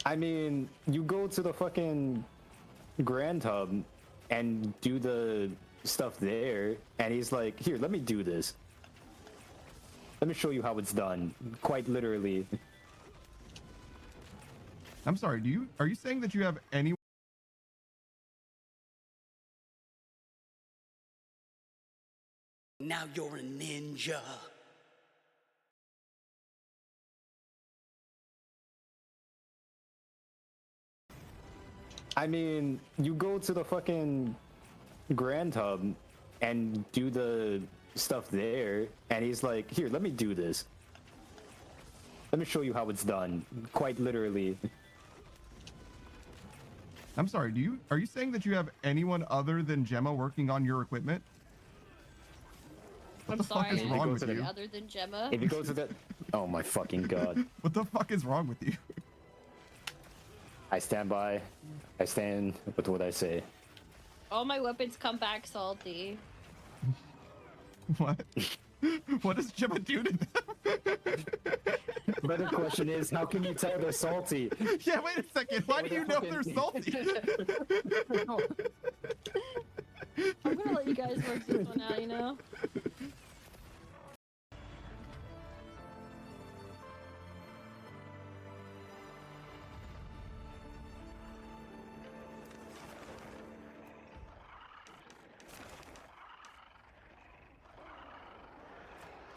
I mean, you go to the fucking Grand Hub and do the stuff there, and he's like, "Here, let me do this. Let me show you how it's done." Quite literally. I'm sorry. Are you saying that you have any? Now you're a ninja. I mean, you go to the fucking Grand Hub and do the stuff there, and he's like, "Here, let me do this. Let me show you how it's done." Quite literally. I'm sorry. Are you saying that you have anyone other than Gemma working on your equipment? What the fuck is wrong with you? Other than Gemma. If you go to that, oh my fucking god. What the fuck is wrong with you? I stand by. I stand with what I say. All my weapons come back salty. What? What does Gemma do to them? The better question is, how can you tell they're salty? Yeah, wait a second. Why do you know they're salty? I'm gonna let you guys work this one out, you know?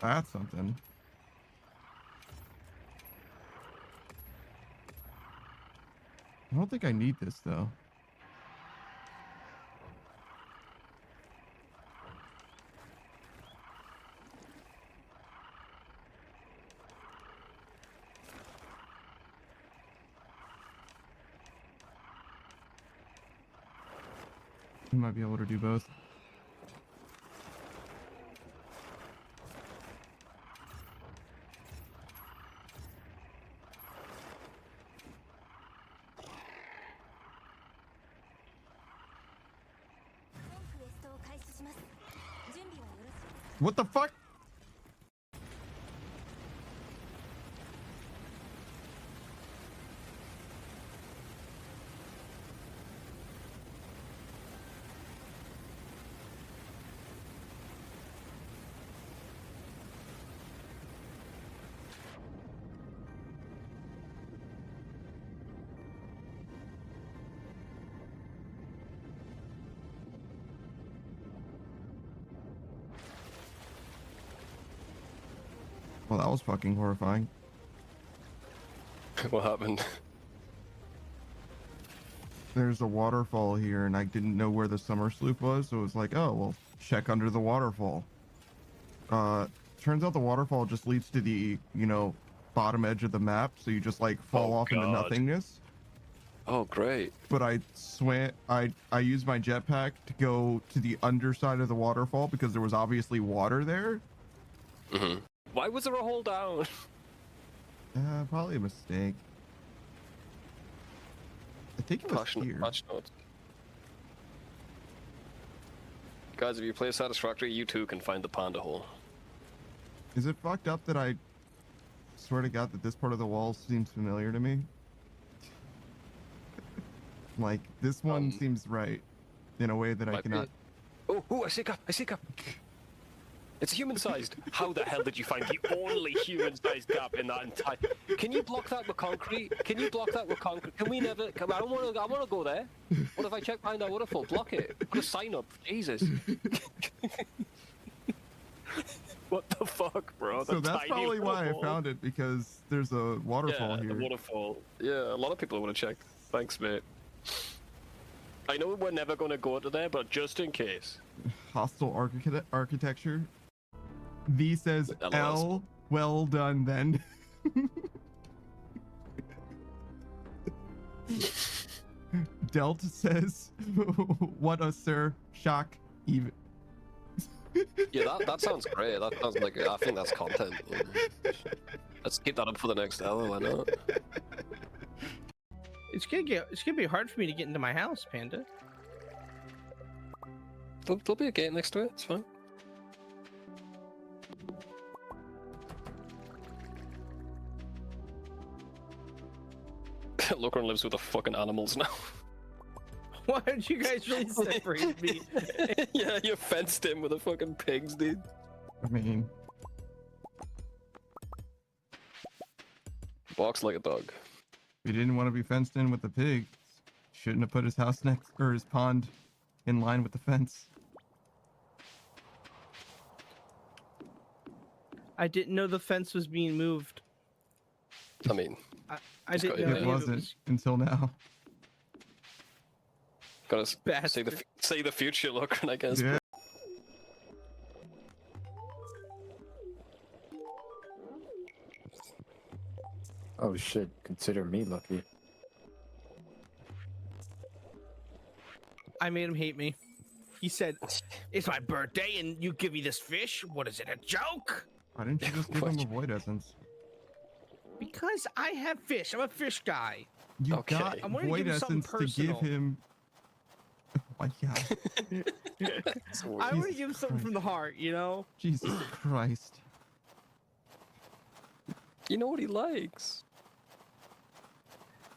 That's something. I don't think I need this though. You might be able to do both. What the fuck? Well, that was fucking horrifying. What happened? There's a waterfall here, and I didn't know where the summer sloop was, so it was like, oh, well, check under the waterfall. Turns out the waterfall just leads to the, bottom edge of the map, so you just, like, fall off into nothingness. Oh, great. But I used my jetpack to go to the underside of the waterfall because there was obviously water there. Mm-hmm. Why was there a hole down? Probably a mistake. I think it was here. Patch notes. Guys, if you play Satisfactory, you too can find the panda hole. Is it fucked up that I swear to God that this part of the wall seems familiar to me? Like, this one seems right in a way that I cannot... Oh, I see a gap, It's human-sized. How the hell did you find the only human-sized gap in that entire... Can you block that with concrete? Can we never... I want to go there. What if I check behind that waterfall? Block it. Put a sign up. Jesus. What the fuck, bro? So that's probably why I found it, because there's a waterfall here. Yeah, the waterfall. Yeah, a lot of people want to check. Thanks, mate. I know we're never going to go to there, but just in case. Hostile architecture. V says L. Well done, then. Delta says, what a sir. Shock. Even. Yeah, that sounds great. That sounds like, I think that's content. Yeah. Let's keep that up for the next hour, why not? It's gonna be hard for me to get into my house, Panda. There'll be a gate next to it, it's fine. Locron lives with the fucking animals now. Why did you guys really separate me? Yeah, you fenced him with the fucking pigs, dude. I mean, Walks like a dog. if he didn't want to be fenced in with the pig, shouldn't have put his house next or his pond in line with the fence. I didn't know the fence was being moved. I mean, I didn't got- know Yeah, It any of wasn't until now. gotta say Bastard. say the future, Locron, I guess. Yeah. Oh shit, consider me lucky. I made him hate me. He said, "It's my birthday and you give me this fish? What is it, a joke?" Why didn't you just give him a void essence? Because I have fish. I'm a fish guy. You Okay. got I'm gonna void give him something essence to give personal. him. Oh my god. It's weird. I want to Jesus give him something Christ. from the heart, you know? Jesus Christ. You know what he likes.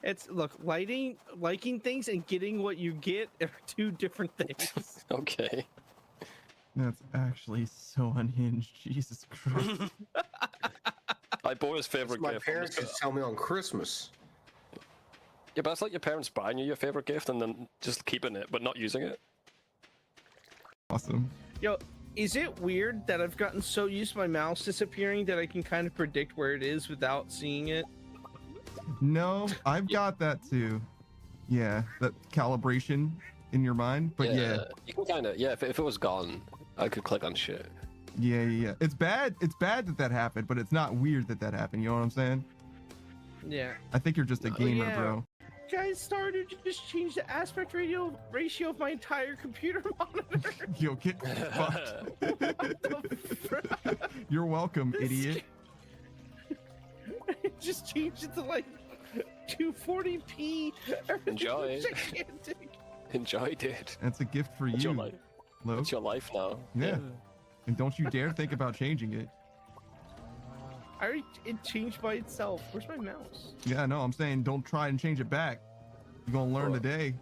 It's look, liking things and getting what you get are two different things. Okay. That's actually so unhinged. Jesus Christ. I bought his favorite My gift. parents used to tell me on Christmas. Yeah, but it's like your parents buying you your favorite gift and then just keeping it but not using it. Awesome. Yo, is it weird that I've gotten so used to my mouse disappearing that I can kind of predict where it is without seeing it? No, I've got that too. Yeah, that calibration in your mind. But yeah, You can kind of, if it was gone, I could click on shit. yeah. It's bad. It's bad that that happened, but it's not weird that that happened. You know what I'm saying? Yeah. I think you're just a gamer, yeah. bro. Guys started to just change the aspect ratio of my entire computer monitor. Yo, get fucked. What the fuck? You're welcome, This idiot. Just changed it to like 240p. Enjoy. It's gigantic. Enjoy, dude. That's a gift for It's your you, life. Lo. It's your life now. Yeah. And don't you dare think about changing it. It changed by itself. Where's my mouse? Yeah, no, I'm saying don't try and change it back. You're gonna learn Bro. today.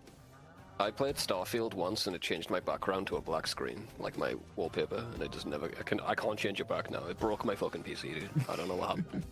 I played Starfield once and it changed my background to a black screen, like my wallpaper, and it just never. I can't change it back now. It broke my fucking PC, dude. I don't know what happened.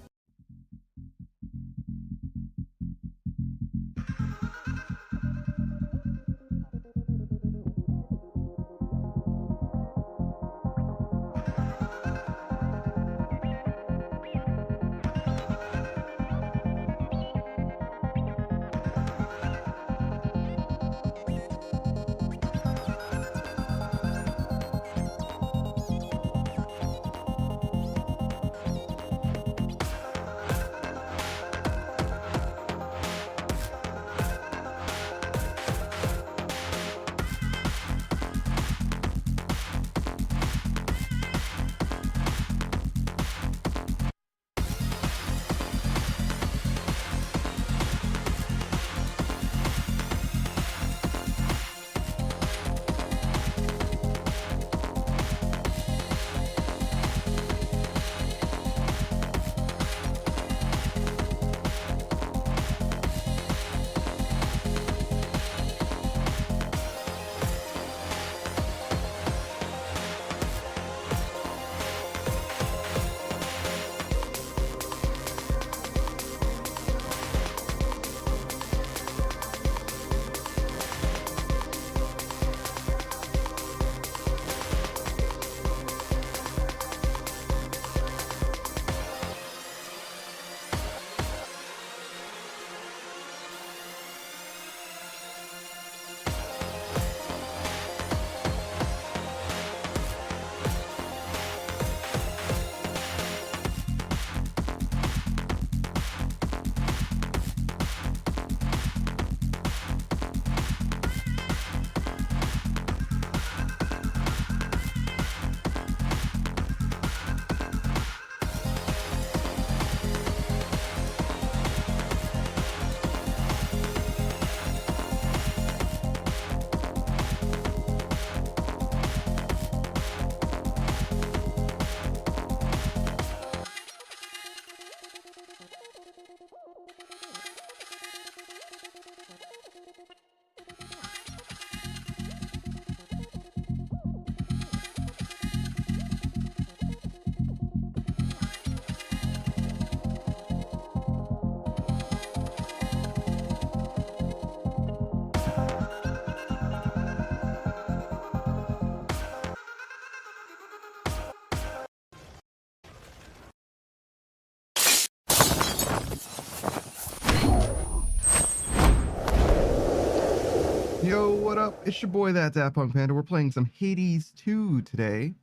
Yo, what up? It's your boy, that Daft Punk Panda. We're playing some Hades 2 today.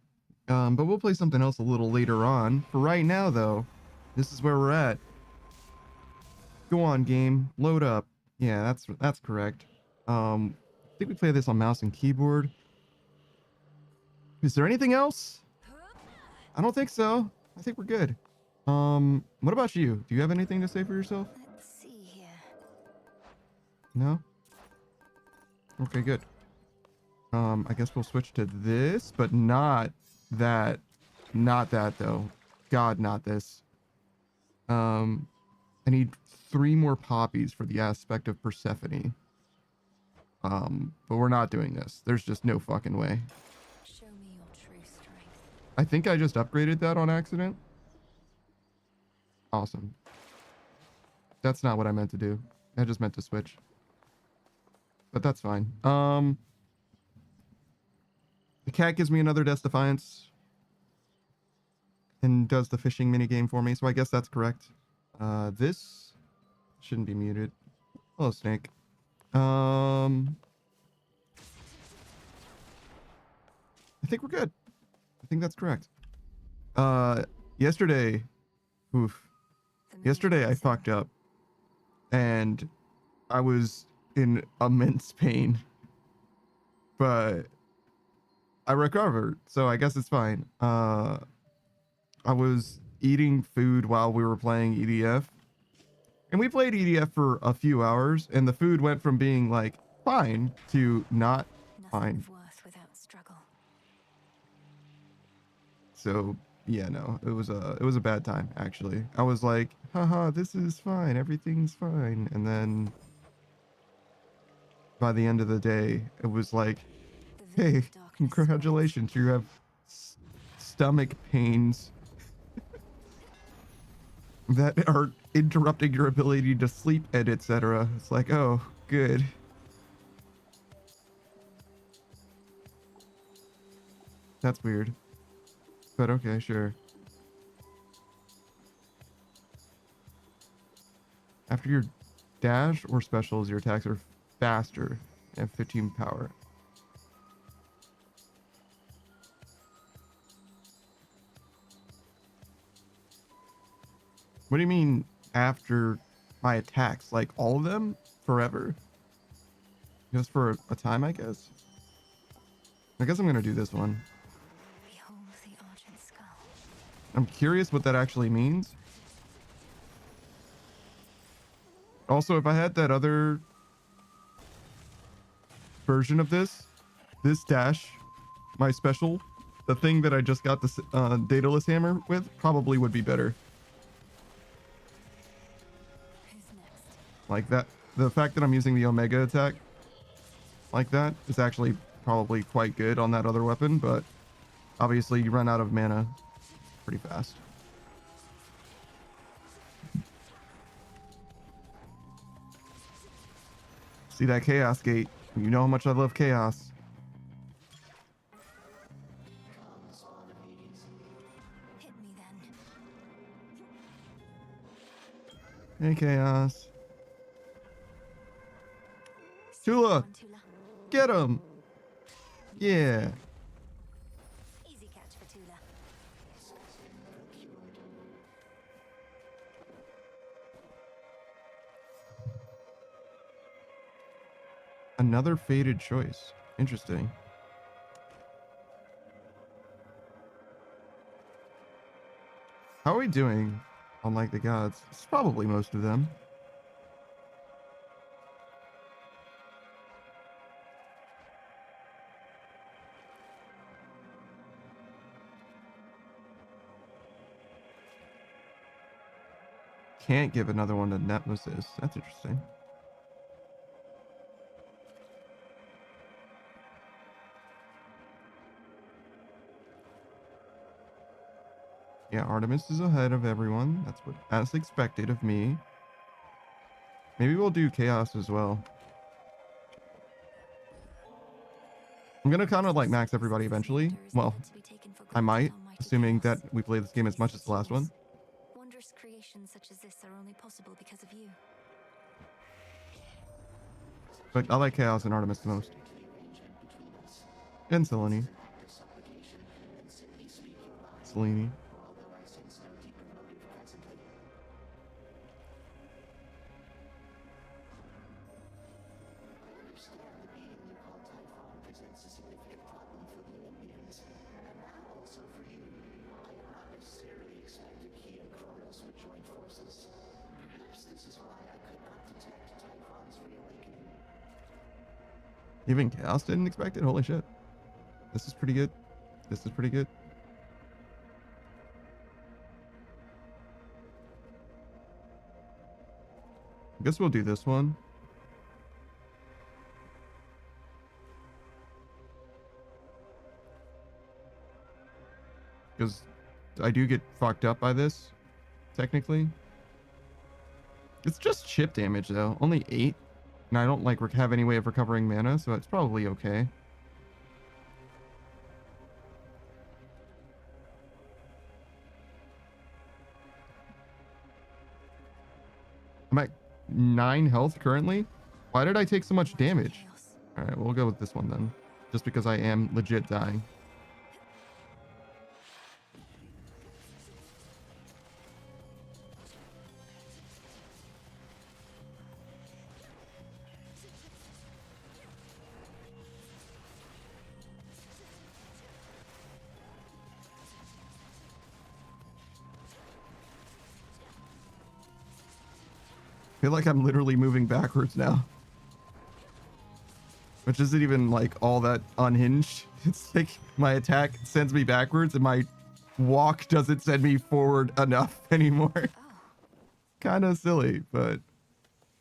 But we'll play something else a little later on. For right now, though, this is where we're at. Go on, game. Load up. Yeah, that's correct. I think we play this on mouse and keyboard. Is there anything else? I don't think so. I think we're good. What about you? Do you have anything to say for yourself? Let's see here. No? Okay, good. I guess we'll switch to this, but not that. Not that, though. God, not this. I need 3 more poppies for the aspect of Persephone. But we're not doing this. There's just no fucking way. Show me your true strength. I think I just upgraded that on accident. Awesome. That's not what I meant to do. I just meant to switch. But that's fine. The cat gives me another Death Defiance. And does the fishing minigame for me, so I guess that's correct. This shouldn't be muted. Hello, Snake. I think we're good. I think that's correct. Yesterday, yesterday I fucked up. And I was in immense pain. But I recovered, so I guess it's fine. I was eating food while we were playing EDF. And we played EDF for a few hours, and the food went from being like fine to not Nothing fine. of worth without struggle. So yeah, no, it was a bad time actually. I was like, haha, this is fine, everything's fine, and then by the end of the day, it was like, The veil hey, of darkness congratulations, you have stomach pains that are interrupting your ability to sleep and etc. It's like, oh, good. That's weird. But okay, sure. After your dash or specials, your attacks are faster and have 15 power. What do you mean after my attacks? Like all of them? Forever? Just for a time, I guess? I guess I'm gonna do this one. Behold the argent skull. I'm curious what that actually means. Also, if I had that other version of this dash, my special, the thing that I just got the Daedalus hammer with, probably would be better. Who's next? Like that, the fact that I'm using the Omega attack like that is actually probably quite good on that other weapon, but obviously you run out of mana pretty fast. See that Chaos Gate? You know how much I love Chaos. Hit me then. Hey, Chaos. Tula, One, Tula. get him! Yeah. Easy catch for Tula. Another fated choice. Interesting. How are we doing on like the gods? It's probably most of them. Can't give another one to Nemesis. That's interesting. Yeah, Artemis is ahead of everyone. That's expected of me. Maybe we'll do Chaos as well. I'm gonna kind of like max everybody eventually. Well, I might, assuming that we play this game as much as the last one. Wondrous creations such as this are only possible because of you. But I like Chaos and Artemis the most. And Selene. Selene. Even Chaos didn't expect it? Holy shit. This is pretty good. This is pretty good. I guess we'll do this one. Because I do get fucked up by this, technically. It's just chip damage though, only 8. And I don't like have any way of recovering mana, so it's probably okay. I'm at 9 health currently. Why did I take so much damage? Chaos. All right, we'll go with this one then. Just because I am legit dying. I feel like I'm literally moving backwards now. Which isn't even like all that unhinged. It's like my attack sends me backwards and my walk doesn't send me forward enough anymore. Oh, Kind of silly, but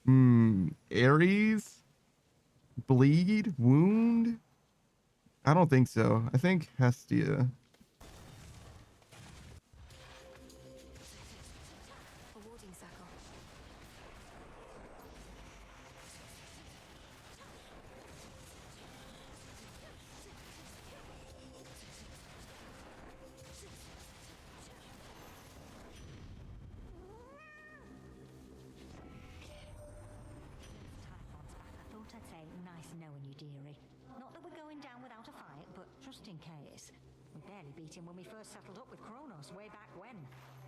Ares? Bleed? Wound? I don't think so. I think Hestia. a warding circle. I thought I'd say nice knowing you, dearie. Not that we're going down without a fight, but just in case. We barely beat him when we first settled up with Kronos way back when.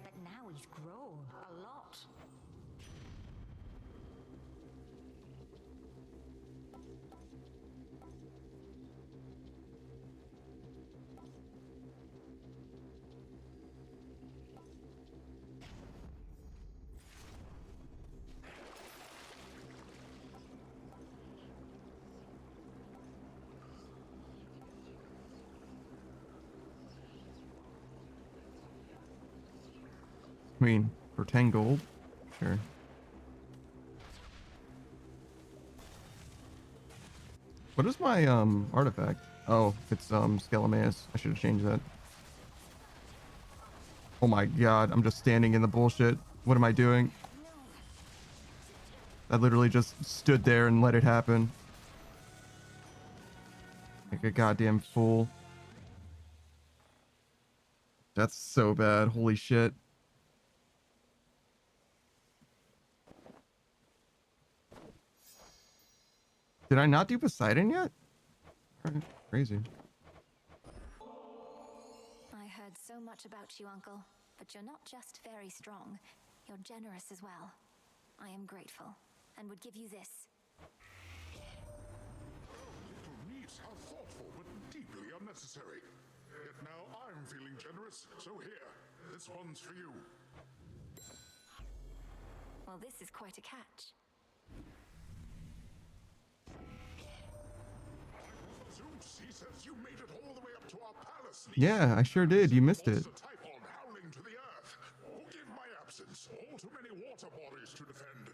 But now he's grown a lot. I mean, for 10 gold? Sure. What is my artifact? Oh, it's Scalamaeus. I should have changed that. Oh my god, I'm just standing in the bullshit. What am I doing? I literally just stood there and let it happen. Like a goddamn fool. That's so bad. Holy shit. Did I not do Poseidon yet? Crazy. I heard so much about you, Uncle. But you're not just very strong. You're generous as well. I am grateful, and would give you this. Niece, how thoughtful, but deeply unnecessary. Yet now I'm feeling generous, so here, this one's for you. Well, this is quite a catch. Zeus, he says you made it all the way up to our palace. Yeah, I sure did. You missed it. Monster Typhon howling to the earth. Forgive my absence. All too many water bodies to defend.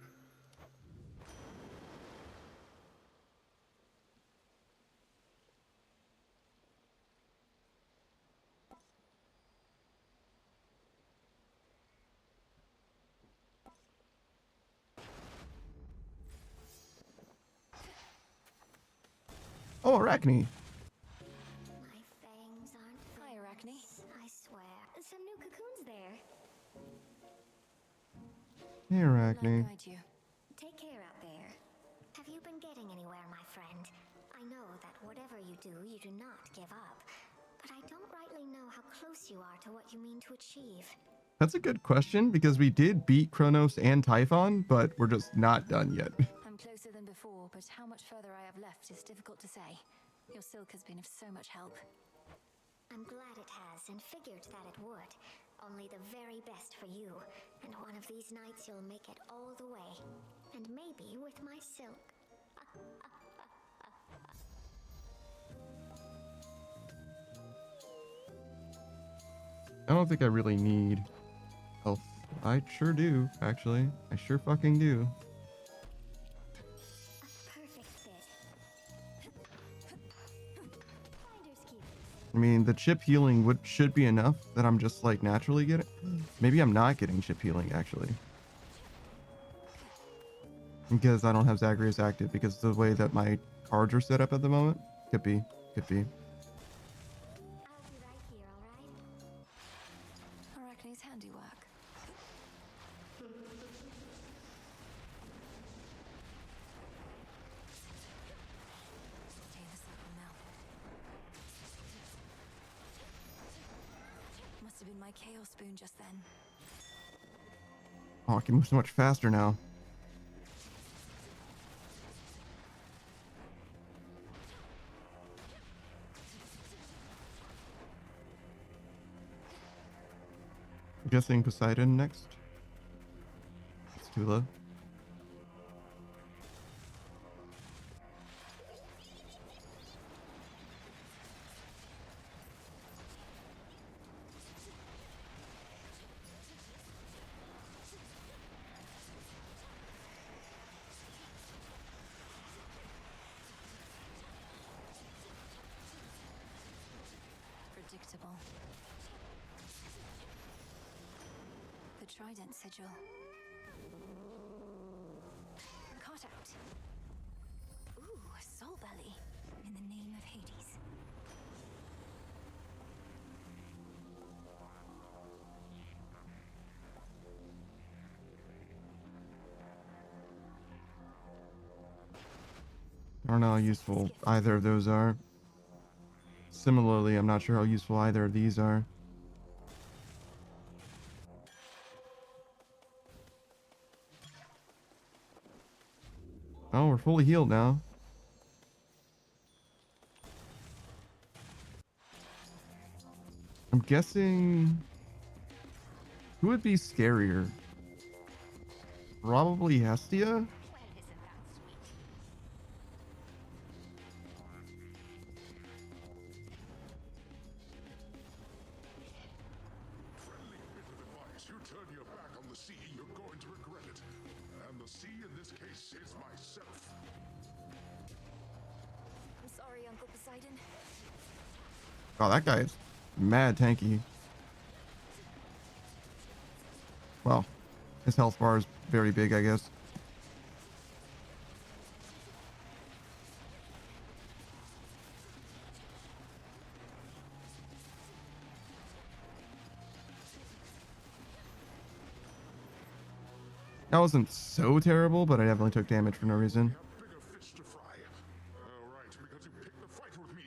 Oh, Arachne. My fangs aren't Hi, Arachne. I swear. Some new cocoons there. Hey, I'll Arachne. guide you. Take care out there. Have you been getting getting anywhere, my friend. I know that whatever you do not give up. But I don't rightly know how close you are to what you mean to achieve. That's a good question because we did beat Kronos and Typhon, but we're just not done yet. I'm closer than before, but how much further I have left is difficult to say. Your silk has been of so much help. I'm glad it has, and figured that it would. Only the very best for you. And one of these nights you'll make it all the way. And maybe with my silk. I don't think I really need health. I sure do, actually. I sure fucking do. Perfect fit. Finders keepers. I mean, the chip healing should be enough that I'm just like naturally getting. Maybe I'm not getting chip healing actually. Because I don't have Zagreus active because the way that my cards are set up at the moment. Could be. Could be. I'll be right here, alright? Arachne's handiwork. Stay in the circle now. Must have been my chaos spoon just then. Oh, I can move so much faster now. I'm guessing Poseidon next. It's Tula. Predictable. The Trident Sigil. Caught out. Ooh, a soul belly. In the name of Hades. I don't know how useful either of those are. Similarly, I'm not sure how useful either of these are. Oh, we're fully healed now. I'm guessing... Who would be scarier? Probably Hestia? Well, isn't that sweet? Friendly bit of advice. You turn your back on the sea, you're going to regret it. And the sea in this case is myself. I'm sorry, Uncle Poseidon. Oh, that guy is mad tanky. Well, his health bar is very big, I guess. That wasn't so terrible, but I definitely took damage for no reason. Bigger fish to fry. Right, because you picked the fight with me.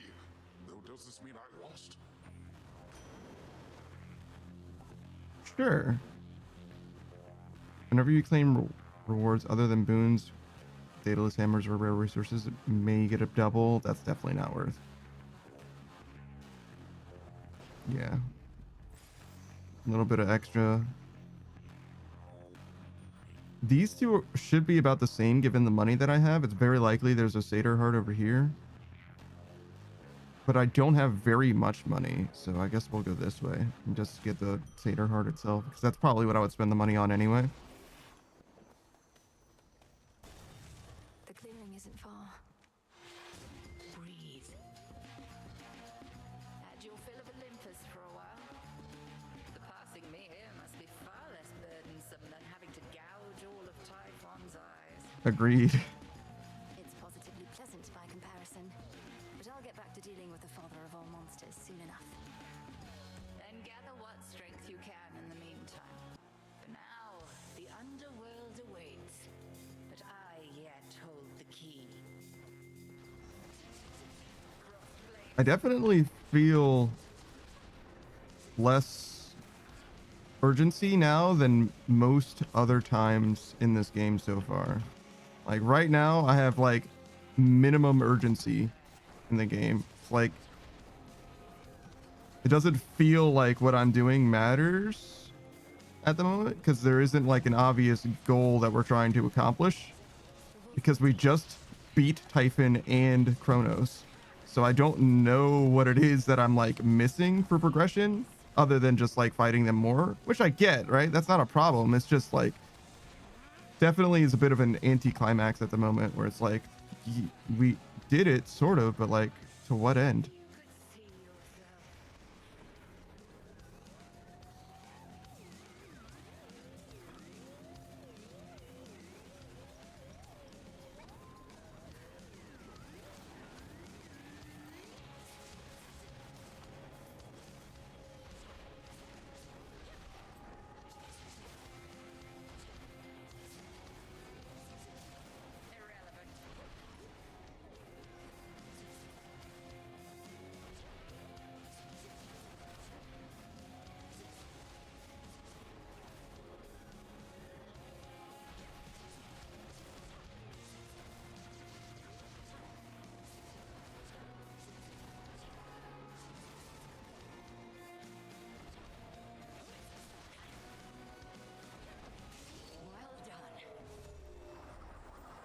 Though, does this mean I lost? Sure. Whenever you claim rewards other than boons, dataless hammers, or rare resources, it may get a double. That's definitely not worth. Yeah. A little bit of extra. These two should be about the same given the money that I have. It's very likely there's a Satyr Heart over here. But I don't have very much money, so I guess we'll go this way and just get the Satyr Heart itself, because that's probably what I would spend the money on anyway. The clearing isn't far. Breathe. Had your fill of Olympus for a while? The passing me here must be far less burdensome than having to gouge all of Typhon's eyes. Agreed. It's positively pleasant by comparison. But I'll get back to dealing with the father of all monsters soon enough. Then gather what strength you can in the meantime. For now, the underworld awaits. But I yet hold the key. I definitely feel less urgency now than most other times in this game so far. Like right now, I have like minimum urgency in the game. It's like it doesn't feel like what I'm doing matters at the moment because there isn't like an obvious goal that we're trying to accomplish because we just beat Typhon and Kronos. So I don't know what it is that I'm like missing for progression other than just like fighting them more, which I get, right? That's not a problem. It's just like definitely is a bit of an anticlimax at the moment where it's like we did it sort of, but like to what end?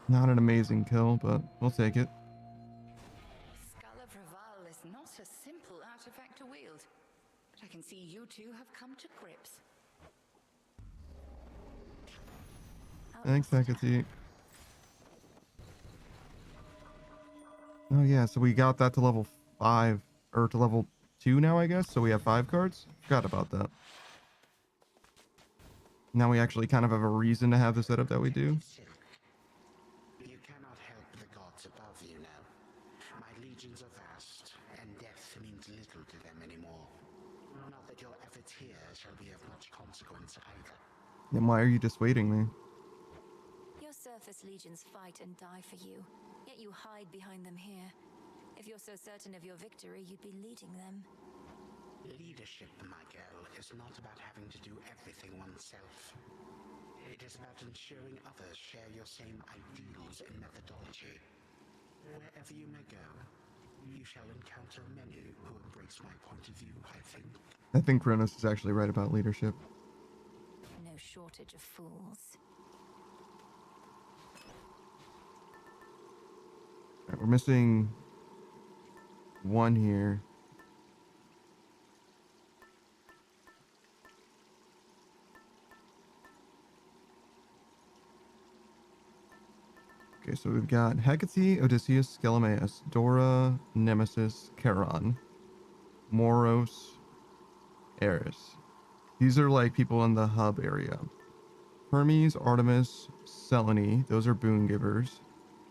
Not an amazing kill, but we'll take it. Skull of Raval is not a simple artifact to wield, but I can see you two have come to grips. Thanks, Hecate. Oh yeah, so we got that to level 5 or to level 2 now, I guess. So we have 5 cards. Forgot about that. Now we actually kind of have a reason to have the setup that we do. You cannot help the gods above you now. My legions are vast, and death means little to them anymore. Not that your efforts here shall be of much consequence either. Then why are you dissuading me? Your surface legions fight and die for you, yet you hide behind them here. If you're so certain of your victory, you'd be leading them. Leadership, my girl, is not about having to do everything oneself. It is about ensuring others share your same ideals and methodology. Wherever you may go, you shall encounter many who embrace my point of view, I think. I think Kronos is actually right about leadership. No shortage of fools. Alright, we're missing one here. Okay, so we've got Hecate, Odysseus, Skelemaeus, Dora, Nemesis, Charon, Moros, Eris. These are like people in the hub area. Hermes, Artemis, Selene, those are boon givers.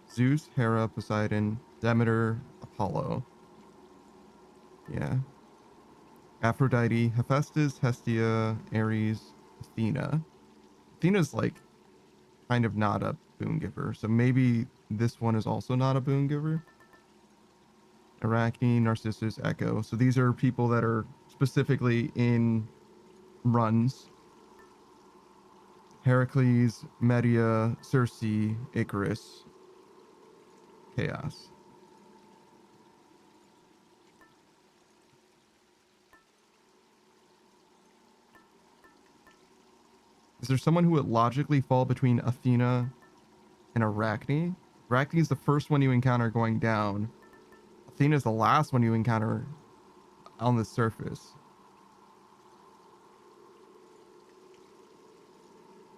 Zeus, Hera, Poseidon, Demeter, Apollo. Yeah. Aphrodite, Hephaestus, Hestia, Ares, Athena. Athena's like kind of not a boon giver, so maybe this one is also not a boon giver. Arachne, Narcissus, Echo. So these are people that are specifically in runs. Heracles, Medea, Circe, Icarus, Chaos. Is there someone who would logically fall between Athena and Arachne? Arachne is the first one you encounter going down. Athena is the last one you encounter on the surface.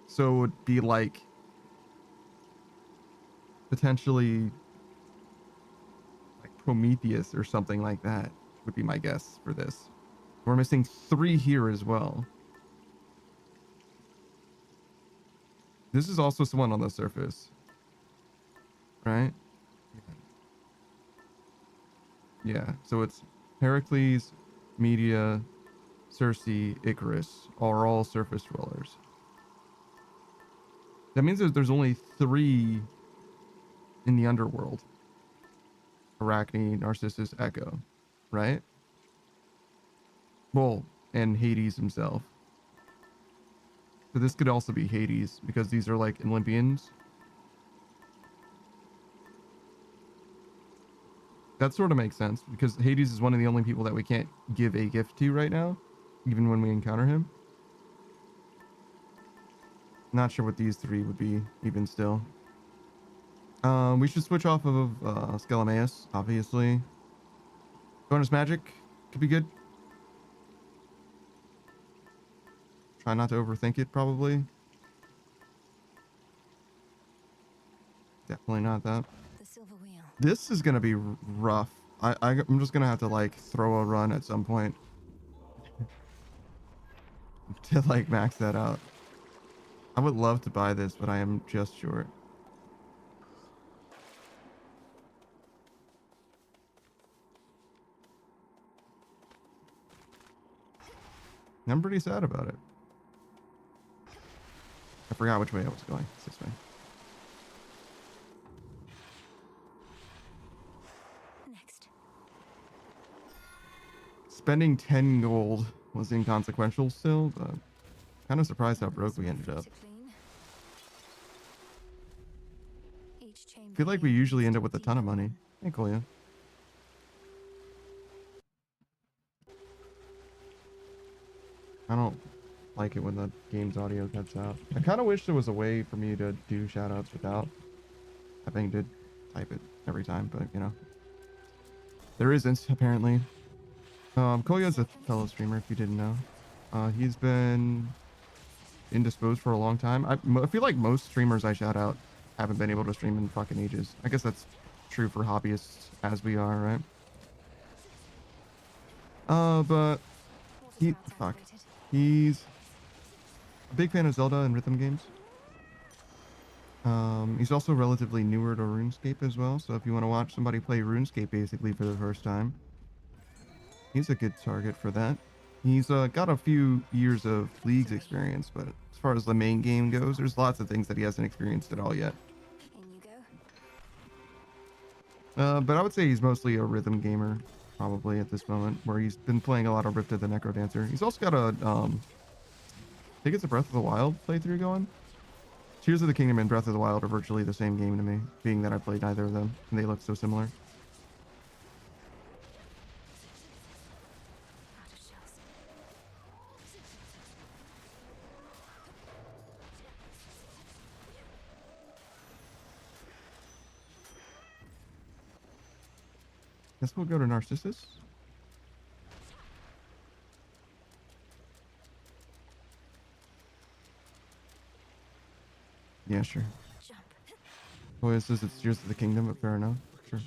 So it would be like potentially like Prometheus or something like that would be my guess for this. We're missing 3 here as well. This is also someone on the surface, right? Yeah, so it's Heracles, Medea, Circe, Icarus are all surface dwellers. That means there's only 3 in the underworld. Arachne, Narcissus, Echo. right? Well, and Hades himself. But this could also be Hades because these are like Olympians. That sort of makes sense because Hades is one of the only people that we can't give a gift to right now, even when we encounter him. Not sure what these three would be even still. We should switch off of Skelemaeus, obviously. Bonus magic could be good. Try not to overthink it, probably. Definitely not that. The silver wheel. This is gonna be rough. I'm just gonna have to like throw a run at some point to like max that out. I would love to buy this, but I am just short. I'm pretty sad about it. I forgot which way I was going. It's this way. Next. Spending 10 gold was inconsequential still, but kind of surprised how broke we ended up. I feel like we usually end up with a ton of money. Hey, Kolya. I don't like it when the game's audio cuts out. I kind of wish there was a way for me to do shoutouts without having to type it every time, but you know. There isn't, apparently. Kolya's a fellow streamer, if you didn't know. He's been indisposed for a long time. I feel like most streamers I shout out haven't been able to stream in fucking ages. I guess that's true for hobbyists as we are, right? But he's a big fan of Zelda and rhythm games. He's also relatively newer to RuneScape as well, so if you want to watch somebody play RuneScape basically for the first time, he's a good target for that. He's got a few years of League's experience, but as far as the main game goes, there's lots of things that he hasn't experienced at all yet. But I would say he's mostly a rhythm gamer, probably at this moment, where he's been playing a lot of Rift of the Necrodancer. He's also got a, I think it's a Breath of the Wild playthrough going. Tears of the Kingdom and Breath of the Wild are virtually the same game to me, being that I played neither of them, and they look so similar. Guess we'll go to Narcissus. Yeah, sure. Boy, it says it's Tears of the Kingdom, but fair enough. Sure.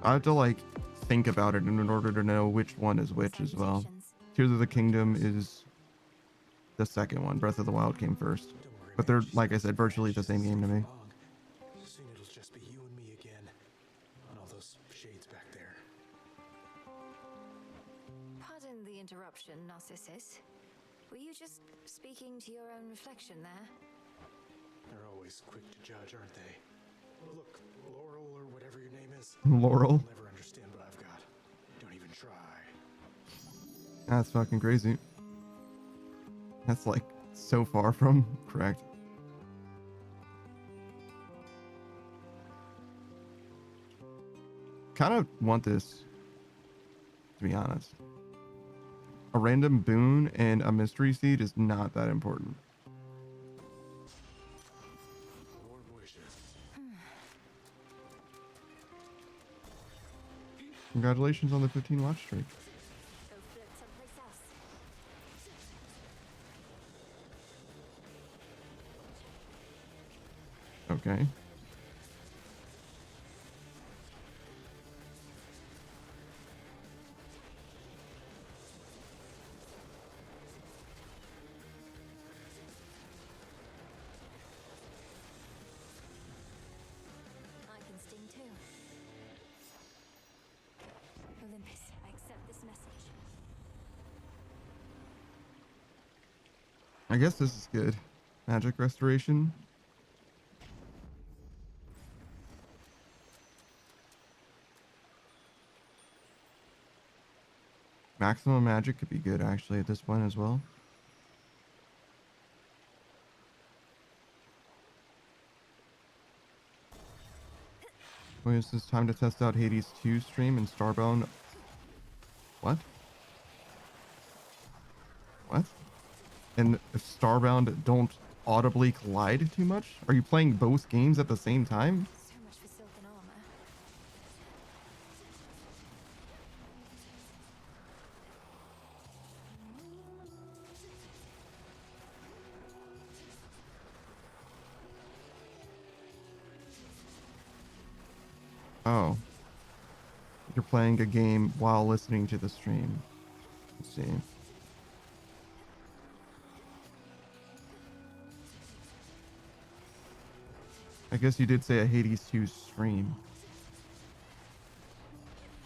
I have to like think about it in order to know which one is which as well. Tears of the Kingdom is the second one. Breath of the Wild came first. But they're, like I said, virtually the same game to me. Soon it'll just be you and me again. On all those shades back there. Pardon the interruption, Narcissus. Were you just speaking to your own reflection there? They're always quick to judge, aren't they? Look, Laurel or whatever your name is. Laurel. You'll never understand what I've got. Don't even try. That's fucking crazy. That's like so far from correct. Kind of want this, to be honest. A random boon and a mystery seed is not that important. Congratulations on the 15 watch streak. Okay. I can sting too. Olympus, I accept this message. I guess this is good. Magic restoration. Maximum magic could be good actually at this point as well. Wait, is this time to test out Hades 2 stream and Starbound? What? What? And if Starbound don't audibly collide too much? Are you playing both games at the same time? So much for silken armor. Oh. You're playing a game while listening to the stream. Let's see. I guess you did say a Hades 2 stream.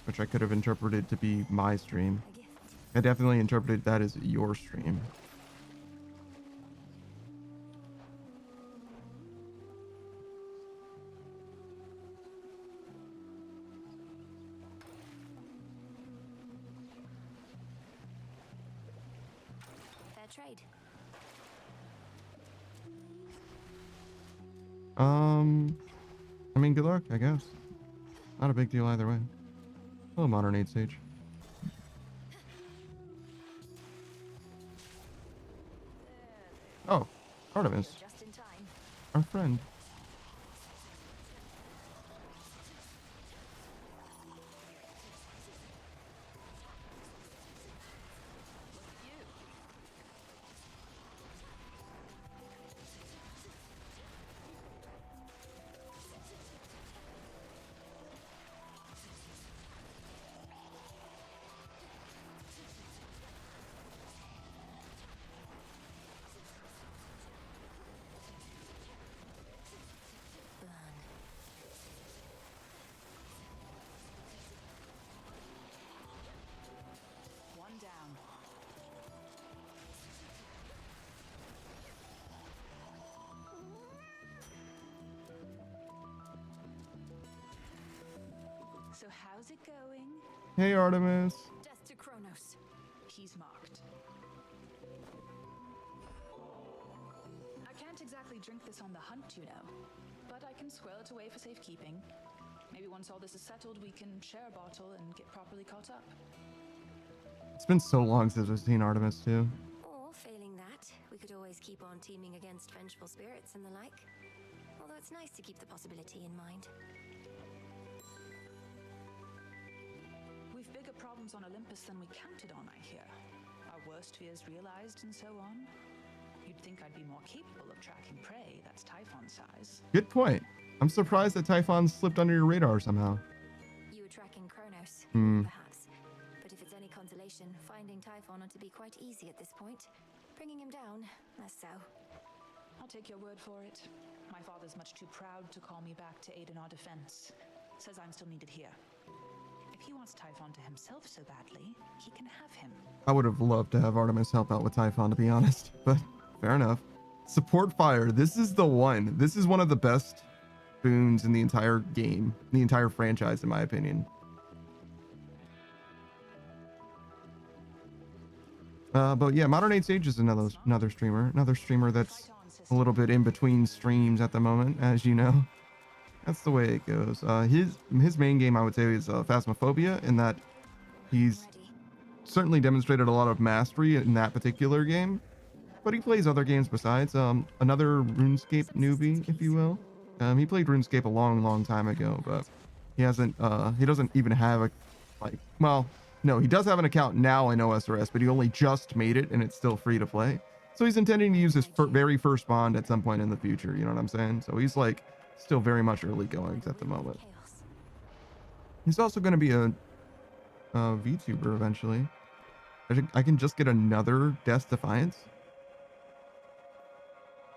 Which I could have interpreted to be my stream. I definitely interpreted that as your stream. Fair trade. I mean, good luck, I guess. Not a big deal either way. Hello, Modern Age Sage. Oh, Artemis. Just in time. Our friend. One down. So how's it going? Hey, Artemis. Death to Kronos. He's marked. I can't exactly drink this on the hunt, you know, but I can squirrel it away for safekeeping. Maybe once all this is settled, we can share a bottle and get properly caught up. It's been so long since I've seen Artemis too. Or, failing that, we could always keep on teaming against vengeful spirits and the like. Although it's nice to keep the possibility in mind. We've bigger problems on Olympus than we counted on, I hear. Our worst fears realized and so on. You'd think I'd be more capable of tracking prey that's Typhon size. Good point. I'm surprised that Typhon slipped under your radar somehow. You were tracking Kronos, Hmm. perhaps. But if it's any consolation, finding Typhon ought to be quite easy at this point. Bringing him down, less so. I'll take your word for it. My father's much too proud to call me back to aid in our defense. Says I'm still needed here. If he wants Typhon to himself so badly, he can have him. I would have loved to have Artemis help out with Typhon, to be honest, but fair enough. Support fire. This is the one. This is one of the best boons in the entire game, the entire franchise, in my opinion. But yeah, Modern Age Sage is another streamer that's a little bit in between streams at the moment, as you know. That's the way it goes. His main game, I would say, is Phasmophobia, in that he's certainly demonstrated a lot of mastery in that particular game, but he plays other games besides. Another RuneScape newbie, if you will. He played RuneScape a long time ago, but he doesn't even have he does have an account now in OSRS, but he only just made it and it's still free to play. So he's intending to use his very first bond at some point in the future, you know what I'm saying? So he's like still very much early goings at the moment. He's also going to be a VTuber eventually. I can just get another Death Defiance.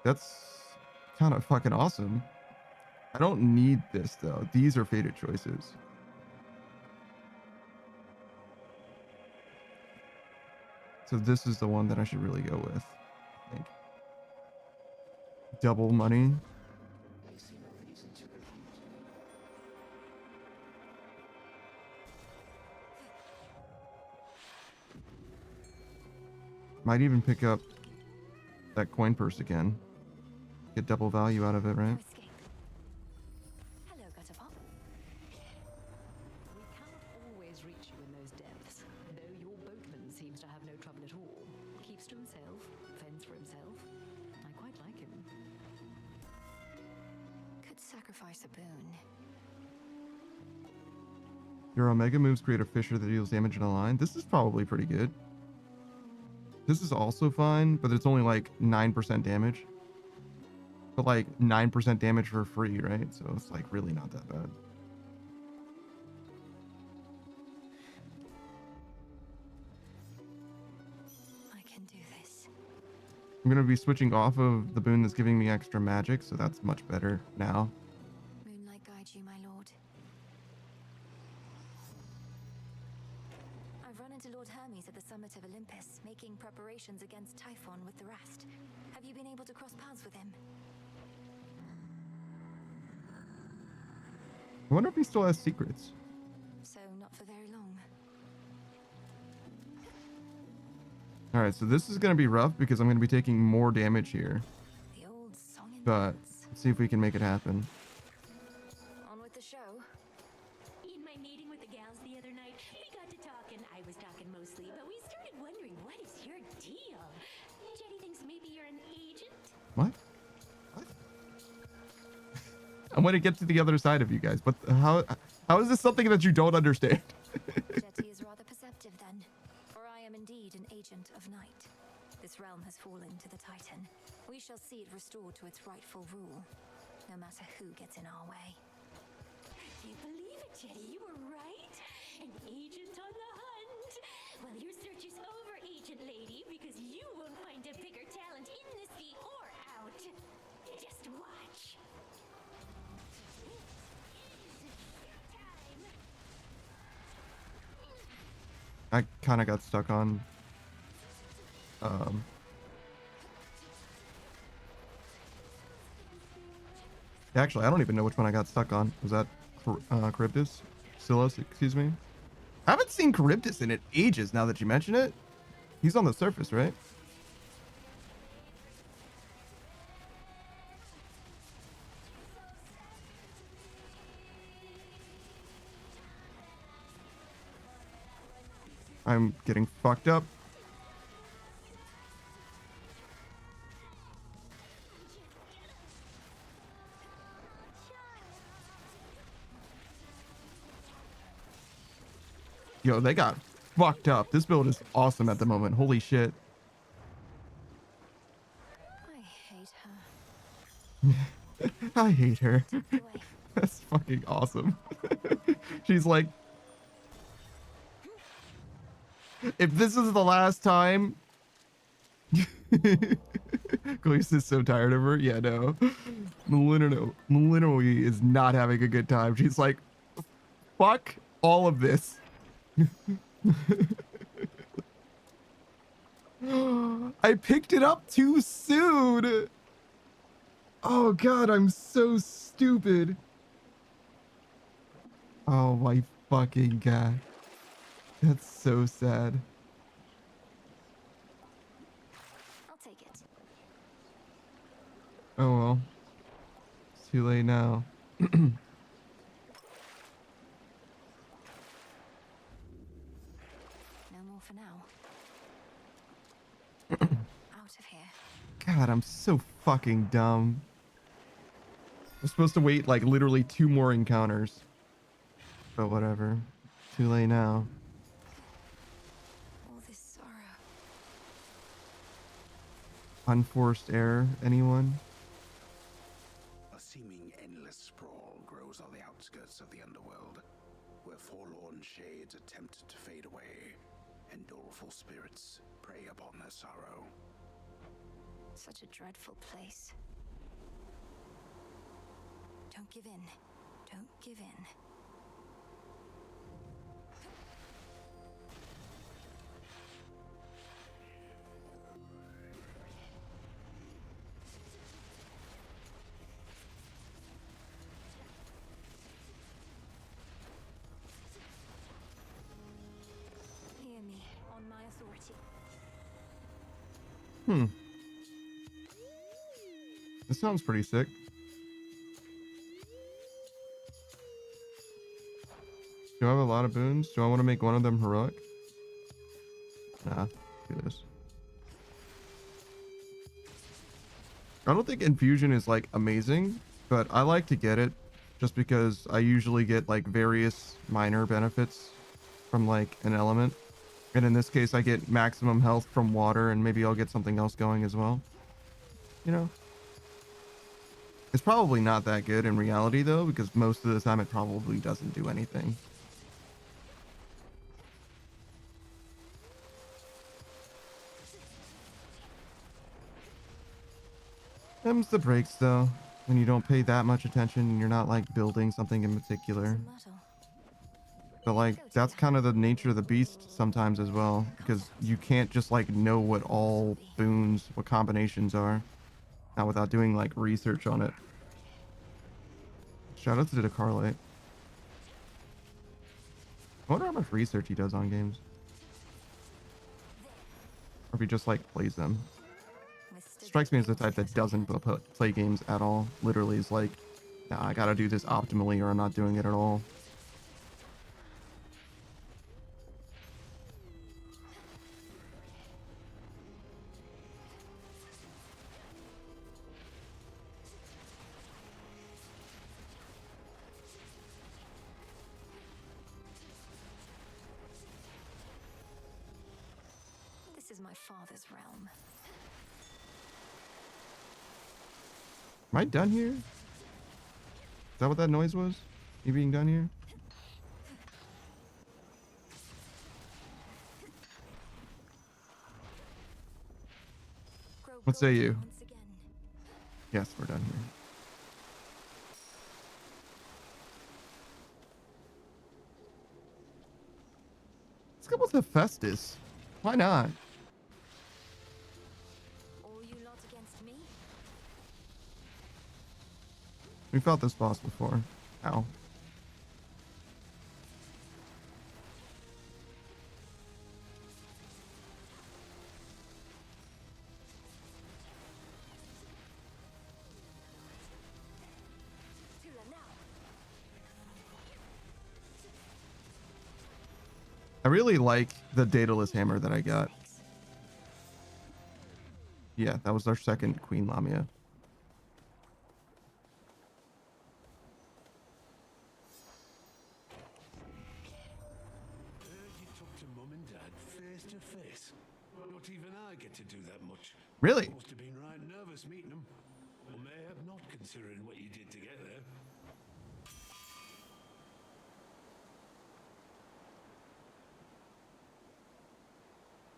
That's kind of fucking awesome. I don't need this though. These are fated choices. So this is the one that I should really go with, I think. Double money. Might even pick up that coin purse again. Get double value out of it, right? Hello, Gutterbop. We cannot always reach you in those depths, though your boatman seems to have no trouble at all. Keeps to himself, fends for himself. I quite like him. Could sacrifice a boon. Your Omega moves create a fissure that deals damage in a line. This is probably pretty good. This is also fine, but it's only like 9% damage. But like 9% damage for free, right? So it's like really not that bad. I can do this. I'm going to be switching off of the boon that's giving me extra magic, so that's much better now. Moonlight guide you, my lord. I've run into Lord Hermes at the summit of Olympus, making preparations against Typhon with the rest. Have you been able to cross paths with him? I wonder if he still has secrets. So not for very long. All right, so this is going to be rough because I'm going to be taking more damage here. The old song and But dance. let's see if we can make it happen. On with the show. In my meeting with the gals the other night, we got to talking. I was talking mostly, but we started wondering, what is your deal? Jenny thinks maybe you're an agent? What? I'm going to get to the other side of you guys, but how is this something that you don't understand? Jetty is rather perceptive then, for I am indeed an agent of night. This realm has fallen to the Titan. We shall see it restored to its rightful rule, no matter who gets in our way. I can't believe it, Jetty. You were right. An agent on the hunt. Well, your search is over, agent lady, because you won't find a bigger talent in the sea or out. Just watch. I kind of got stuck on actually, I don't even know which one I got stuck on. Was that Charybdis? Scylla, excuse me. I haven't seen Charybdis in it ages now that you mention it. He's on the surface, right? I'm getting fucked up. Yo, they got fucked up. This build is awesome at the moment. Holy shit. I hate her. I hate her. That's fucking awesome. She's like, if this is the last time. Khalees is so tired of her. Yeah, no. Melinoi is not having a good time. She's like, fuck all of this. I picked it up too soon. Oh god, I'm so stupid. Oh my fucking god. That's so sad. I'll take it. Oh well. It's too late now. No more for now. Out of here. God, I'm so fucking dumb. I'm supposed to wait like literally 2 more encounters. But whatever. Too late now. All this sorrow. Unforced error, anyone? A seeming endless sprawl grows on the outskirts of the underworld, where forlorn shades attempt to fade away, and doleful spirits prey upon their sorrow. Such a dreadful place. Don't give in. Don't give in. Hear me, on my authority. This sounds pretty sick. Do I have a lot of boons? Do I want to make one of them heroic? Nah, do this. I don't think infusion is like amazing, but I like to get it just because I usually get like various minor benefits from like an element. And in this case, I get maximum health from water, and maybe I'll get something else going as well. You know? It's probably not that good in reality though, because most of the time it probably doesn't do anything. Them's the breaks though, when you don't pay that much attention and you're not like building something in particular. But like, that's kind of the nature of the beast sometimes as well, because you can't just like know what all boons, what combinations are, not without doing like research on it. Shout out to Decarlite. I wonder how much research he does on games. Or if he just like plays them. Strikes me as the type that doesn't play games at all. Literally is like, nah, I gotta do this optimally or I'm not doing it at all. This is my father's realm. Am I done here? Is that what that noise was? You being done here? What say you? Yes, we're done here. Let's go with Hephaestus. Why not? We fought this boss before. Ow. I really like the Daedalus hammer that I got. Yeah, that was our second Queen Lamia. Not even I get to do that much. Really? Must have been right nervous meeting him. Or may have not, considering what you did to get there.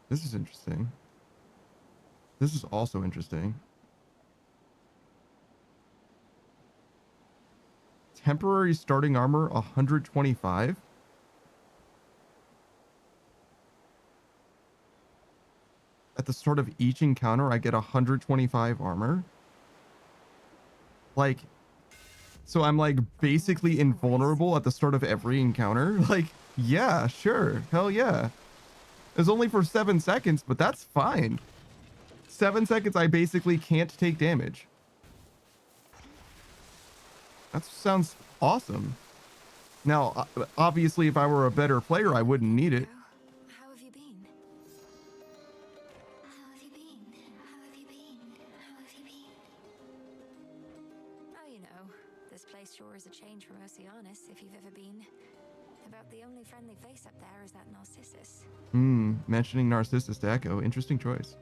This is interesting. This is also interesting. Temporary starting armor 125. At the start of each encounter, I get 125 armor. Like, so I'm like basically invulnerable at the start of every encounter. Like, yeah, sure. Hell yeah. It's only for 7 seconds, but that's fine. 7 seconds, I basically can't take damage. That sounds awesome. Now, obviously, if I were a better player, I wouldn't need it. How have you been? How have you been? How have you been? How have you been? Oh, you know, this place sure is a change from Oceanus, if you've ever been. About the only friendly face up there is that Narcissus. Mentioning Narcissus to Echo. Interesting choice.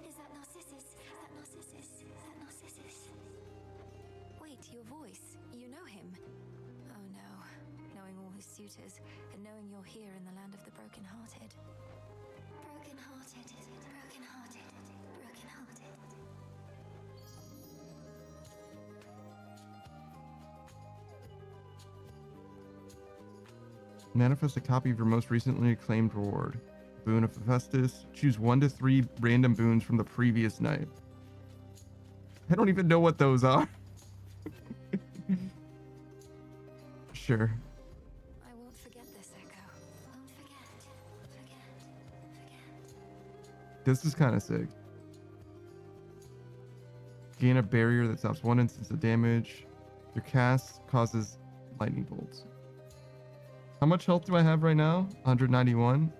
Is that Narcissus? Is that Narcissus? Is that Narcissus? Wait, your voice. You know him? Oh no. Knowing all his suitors, and knowing you're here in the land of the broken-hearted. Broken-hearted. Broken-hearted. Broken-hearted. Manifest a copy of your most recently acclaimed reward. Boon of Hephaestus. Choose 1 to 3 random boons from the previous night. I don't even know what those are. Sure. I won't forget this, Echo. Won't forget. Forget. This is kind of sick. Gain a barrier that stops one instance of damage. Your cast causes lightning bolts. How much health do I have right now? 191.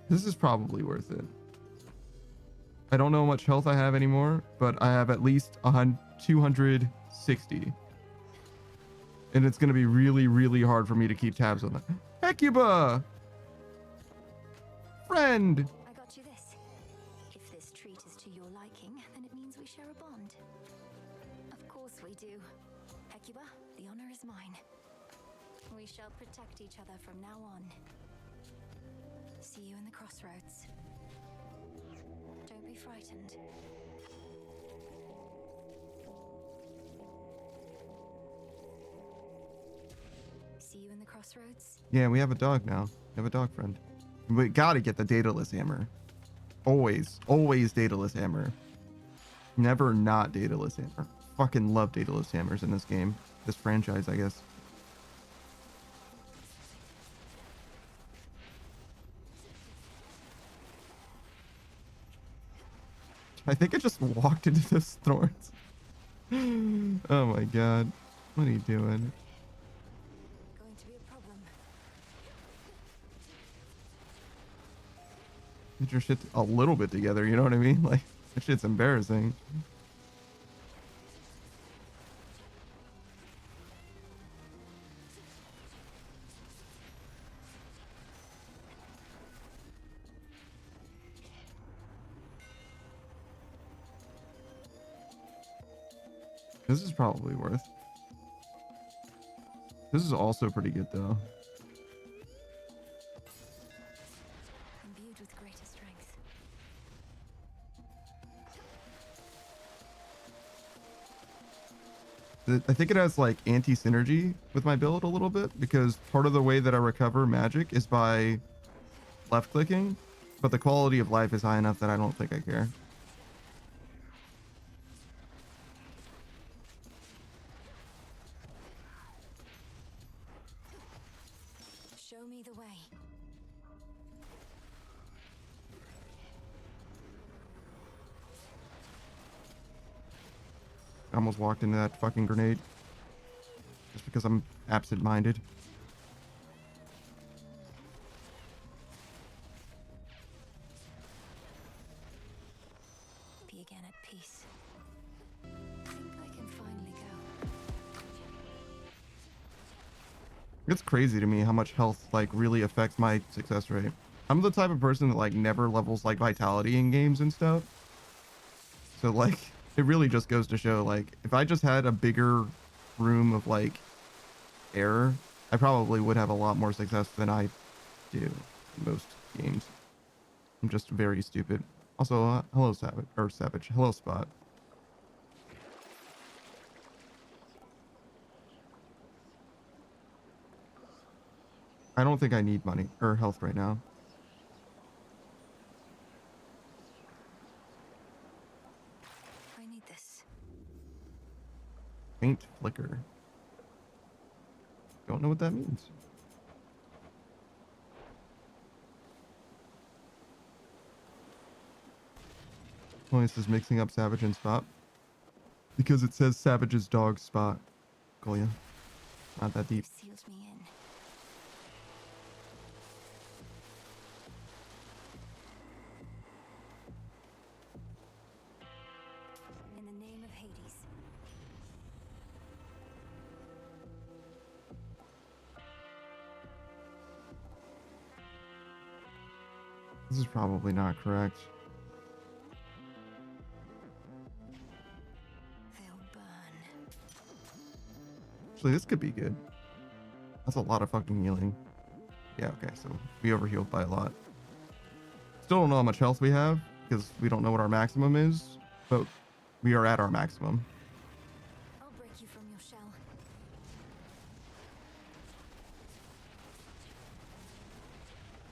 This is probably worth it. I don't know how much health I have anymore, but I have at least 260. And it's going to be really, really hard for me to keep tabs on that. Hecuba! Friend! I got you this. If this treat is to your liking, then it means we share a bond. Of course we do. Hecuba, the honor is mine. We shall protect each other from now on. See you in the crossroads. Don't be frightened. See you in the crossroads. Yeah, we have a dog now. We have a dog friend. We gotta get the Daedalus hammer. Always, always Daedalus hammer. Never not Daedalus hammer. Fucking love Daedalus hammers in this game. This franchise, I guess. I think I just walked into those thorns. Oh my god. What are you doing? Going to be a problem. Get your shit a little bit together, you know what I mean? Like, that shit's embarrassing. This is probably worth. This is also pretty good though. Imbued with greater strength. I think it has like anti-synergy with my build a little bit because part of the way that I recover magic is by left clicking, but the quality of life is high enough that I don't think I care. Show me the way. I almost walked into that fucking grenade just because I'm absent-minded. Be again at peace. I think I can finally go. It's crazy to me how much health like really affects my success rate. I'm the type of person that like never levels like vitality in games and stuff. So like it really just goes to show like if I just had a bigger room of like error, I probably would have a lot more success than I do in most games. I'm just very stupid. Also, hello Savage, or Savage, hello Spot. I don't think I need money or health right now. I need this. Faint flicker. Don't know what that means. Oh, this is mixing up Savage and Spot. Because it says Savage's dog Spot. Golia. Not that deep. Sealed me in. In the name of Hades. This is probably not correct. They'll burn. Actually, this could be good. That's a lot of fucking healing. Yeah, okay, so we overhealed by a lot. Still don't know how much health we have, because we don't know what our maximum is, but we are at our maximum. I'll break you from your shell.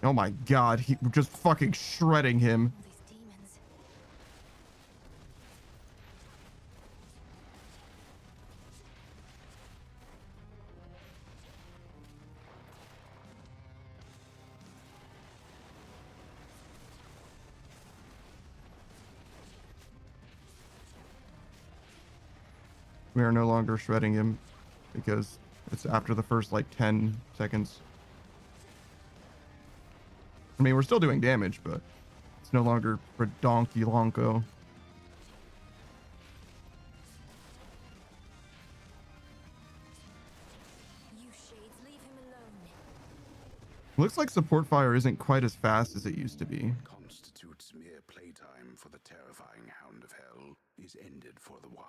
Oh my god, we're just fucking shredding him. All these demons. We are no longer shredding him because it's after the first like 10 seconds. I mean, we're still doing damage, but it's no longer Donkey Lonko. You shades, leave him alone. Looks like support fire isn't quite as fast as it used to be. Constitutes mere playtime for the terrifying Hound of Hell is ended for the while.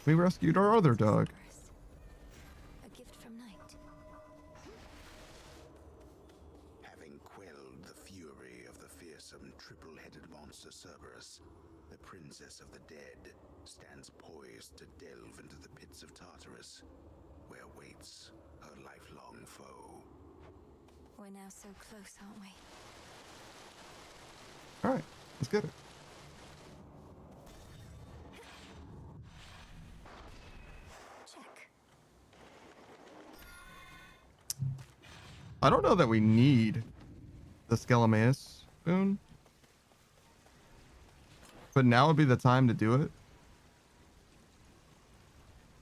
We rescued our other dog. A gift from Night. Having quelled the fury of the fearsome triple-headed monster Cerberus, the Princess of the Dead stands poised to delve into the pits of Tartarus, where waits her lifelong foe. We're now so close, aren't we? Alright, let's get it. Check. I don't know that we need the Skelemaeus boon. But now would be the time to do it.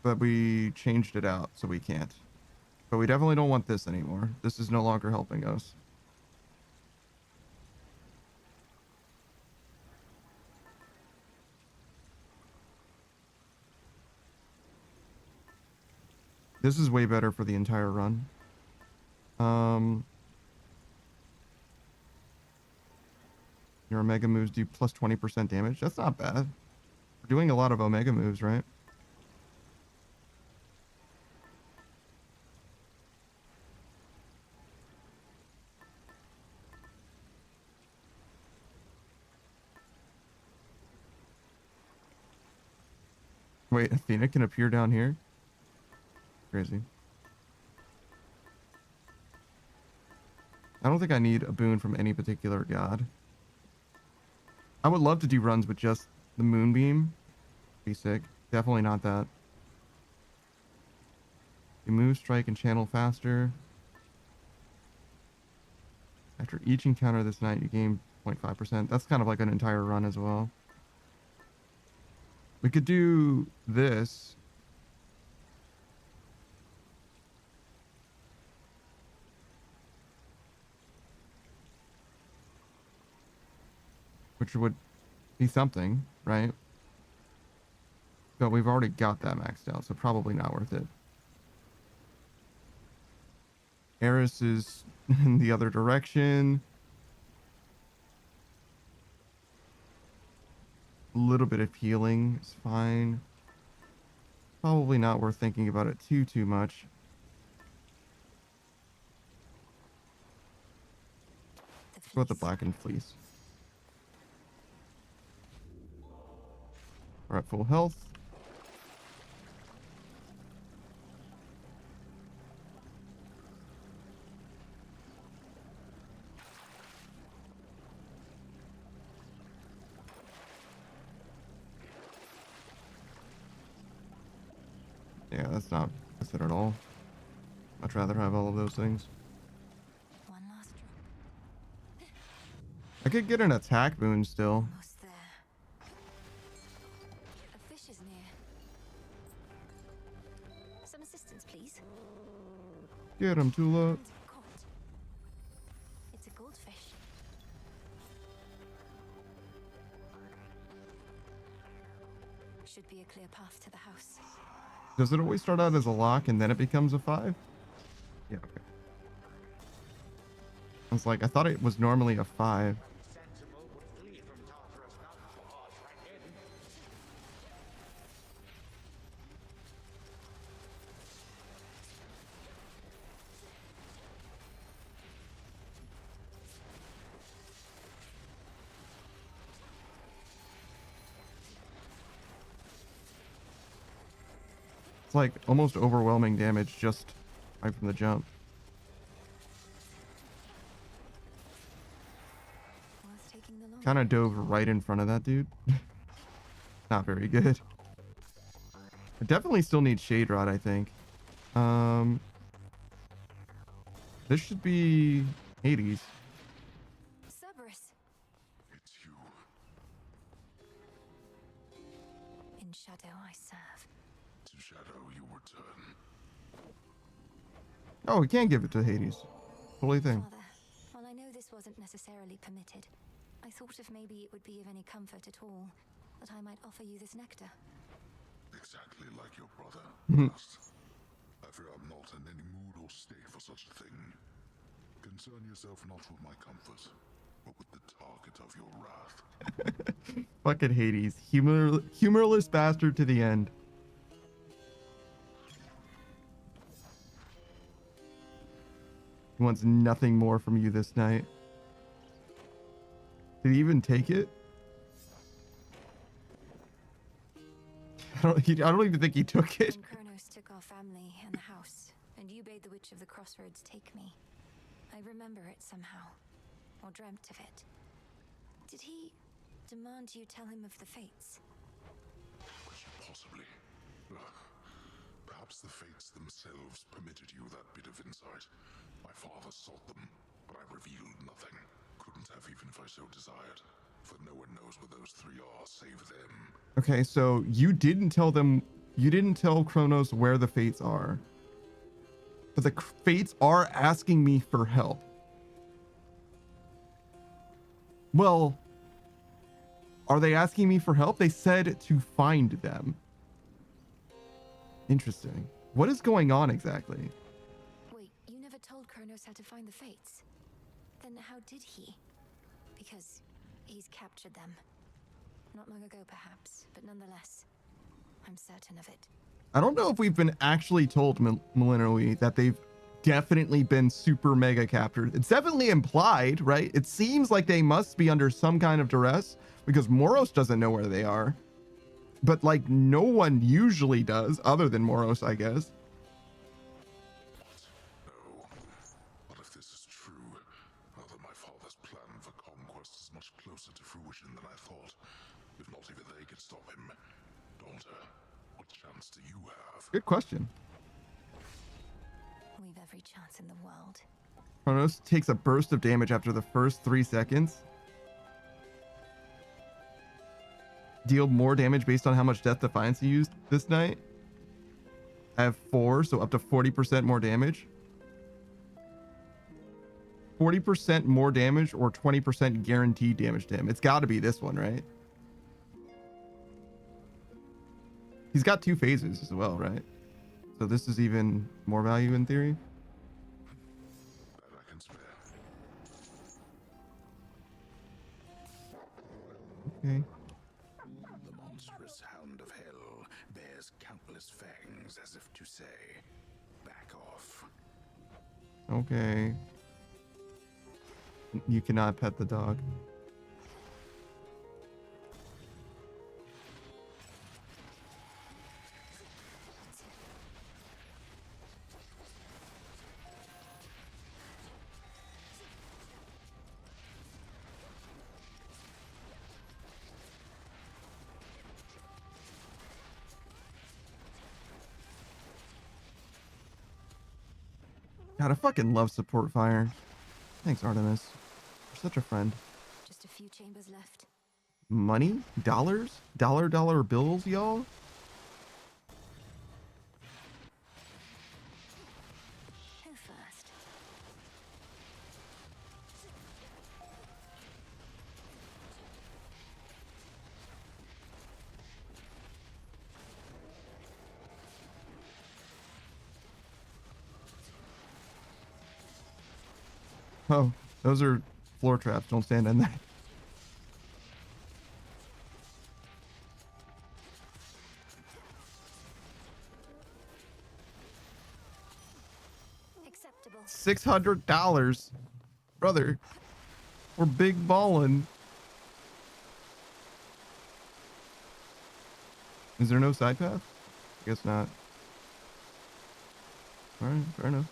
But we changed it out, so we can't. But we definitely don't want this anymore. This is no longer helping us. This is way better for the entire run. Your Omega moves do plus 20% damage. That's not bad. We're doing a lot of Omega moves, right? Wait, Athena can appear down here? Crazy. I don't think I need a boon from any particular god. I would love to do runs with just the Moonbeam. Be sick. Definitely not that. You move, strike, and channel faster. After each encounter this night, you gain 0.5%. That's kind of like an entire run as well. We could do this. Which would be something, right? But we've already got that maxed out, so probably not worth it. Eris is in the other direction. A little bit of healing is fine. Probably not worth thinking about it too much. Let's go with the Blackened Fleece. We're at full health. Yeah, that's not worth it at all. Much rather have all of those things. One last drop. I could get an attack boon still. Almost there. A fish is near. Some assistance, please. Get him, Tula. Caught. It's a goldfish. Should be a clear path to the house. Does it always start out as a lock and then it becomes a 5? Yeah, okay. I was like, I thought it was normally a 5. Like almost overwhelming damage just right from the jump. Kind of dove right in front of that dude. Not very good. I definitely still need Shade Rod, I think. This should be Hades. shadow I serve. To shadow you return. Oh, we can give it to Hades. Holy thing. Father, while I know this wasn't necessarily permitted, I thought if maybe it would be of any comfort at all, that I might offer you this nectar. Exactly like your brother. Mhm. I fear I'm not in any mood or state for such a thing. Concern yourself not with my comfort, but with the target of your wrath. Fucking Hades. Humorless bastard to the end. He wants nothing more from you this night. Did he even take it? I don't even think he took it. When Kronos took our family and the house, and you bade the Witch of the Crossroads take me, I remember it somehow, or dreamt of it. Did he demand you tell him of the fates? Possibly. Perhaps the fates themselves permitted you that bit of insight. My father sought them, but I revealed nothing. Couldn't have even if I so desired, for no one knows where those three are save them. Okay, so you didn't tell Kronos where the fates are. But the fates are asking me for help. Well, are they asking me for help? They said to find them. Interesting. What is going on exactly? Wait, you never told Kronos how to find the fates? Then how did he? Because he's captured them. Not long ago, perhaps, but nonetheless, I'm certain of it. I don't know if we've been actually told, Melinoi, that they've definitely been super mega captured. It's definitely implied, right? It seems like they must be under some kind of duress because Moros doesn't know where they are. But like no one usually does, other than Moros, I guess. No. But if this is true, now that my father's plan for conquest is much closer to fruition than I thought, if not even they could stop him. Daughter, what chance do you have? Good question. We've every chance in the world. Kronos takes a burst of damage after the first 3 seconds. Deal more damage based on how much Death Defiance you used this night. I have 4, so up to 40% more damage. 40% more damage or 20% guaranteed damage to him. It's got to be this one, right? He's got 2 phases as well, right? So this is even more value in theory. That I can spare. Okay. The monstrous hound of hell bears countless fangs as if to say, back off. Okay. You cannot pet the dog. God, I fucking love support fire. Thanks, Artemis. You're such a friend. Just a few chambers left. Money? Dollars? Dollar bills, y'all? Who first? Oh, those are floor traps. Don't stand in that. Acceptable. $600, brother. We're big ballin'. Is there no side path? I guess not. All right, fair enough.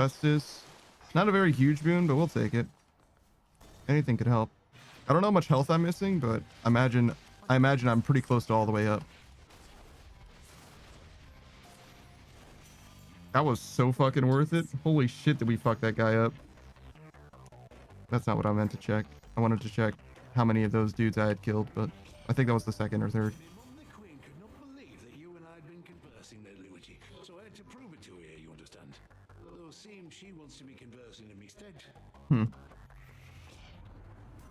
Hephaestus. Not a very huge boon, but we'll take it. Anything could help. I don't know how much health I'm missing, but I imagine I'm pretty close to all the way up. That was so fucking worth it. Holy shit, did we fuck that guy up. That's not what I meant to check. I wanted to check how many of those dudes I had killed, but I think that was the second or third. The Queen could not believe that you and I had been conversing there, Luigi. So I had to prove it to her, you understand? Although it seems she wants to be conversing in me stead. Hmm.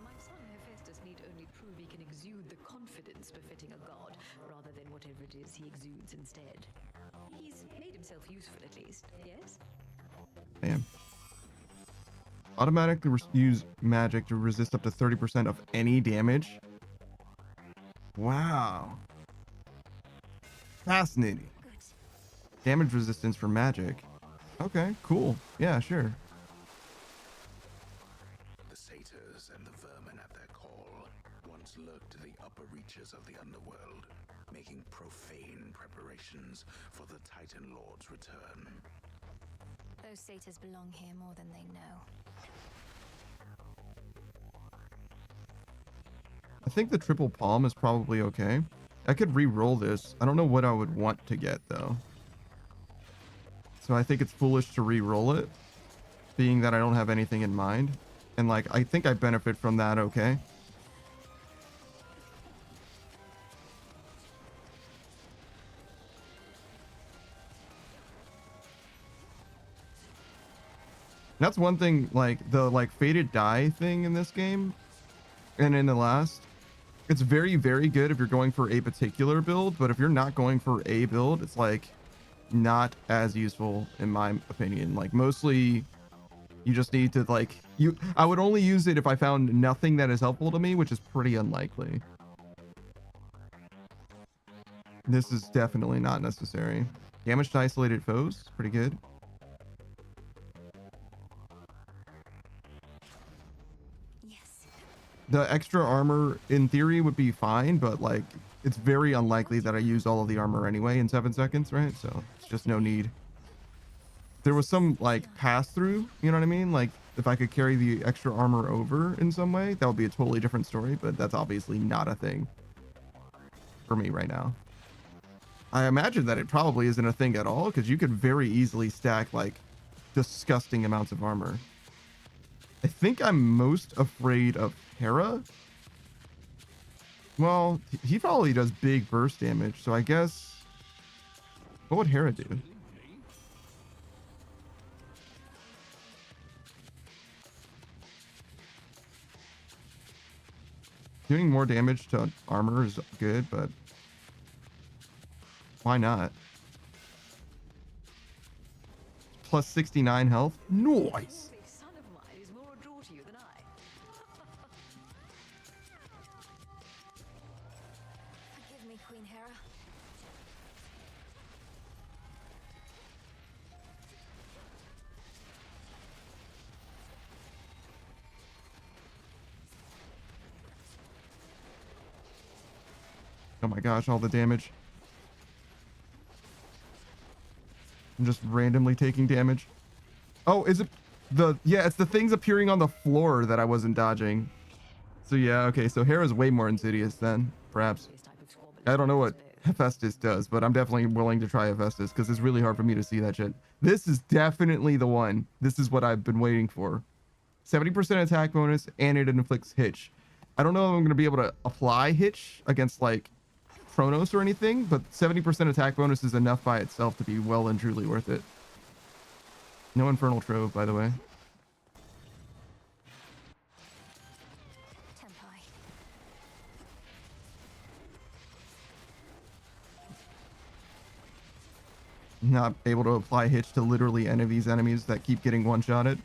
My son Hephaestus need only prove he can exude the confidence befitting a god, rather than whatever it is he exudes instead. He's made himself useful at least, yes? Damn. Automatically use magic to resist up to 30% of any damage. Wow. Fascinating. Damage resistance for magic. Okay, cool. Yeah, sure. The satyrs and the vermin at their call once lurked in the upper reaches of the underworld, making profane preparations for the Titan Lord's return. Those satyrs belong here more than they know. I think the triple palm is probably okay. I could re-roll this. I don't know what I would want to get though. So I think it's foolish to re-roll it, being that I don't have anything in mind. And like, I think I benefit from that, okay? That's one thing, like the fated die thing in this game and in the last, it's very, very good if you're going for a particular build, but if you're not going for a build, it's like not as useful in my opinion. Like mostly you just need to I would only use it if I found nothing that is helpful to me, which is pretty unlikely. This is definitely not necessary. Damage to isolated foes, pretty good. The extra armor in theory would be fine, but like it's very unlikely that I use all of the armor anyway in 7 seconds, right? So it's just no need. There was some like pass through, you know what I mean? Like if I could carry the extra armor over in some way, that would be a totally different story, but that's obviously not a thing for me right now. I imagine that it probably isn't a thing at all, because you could very easily stack like disgusting amounts of armor. I think I'm most afraid of Hera. Well, he probably does big burst damage, so I guess... What would Hera do? Doing more damage to armor is good, but... Why not? Plus 69 health? Nice! Forgive me, Queen Hera. Oh my gosh, all the damage. I'm just randomly taking damage. Oh, is it yeah, it's the things appearing on the floor that I wasn't dodging. So yeah, okay, so Hera's way more insidious then, perhaps. I don't know what Hephaestus does, but I'm definitely willing to try Hephaestus because it's really hard for me to see that shit. This is definitely the one. This is what I've been waiting for. 70% attack bonus and it inflicts hitch. I don't know if I'm going to be able to apply hitch against like Chronos or anything, but 70% attack bonus is enough by itself to be well and truly worth it. No Infernal Trove, by the way. Not able to apply hitch to literally any of these enemies that keep getting one-shotted.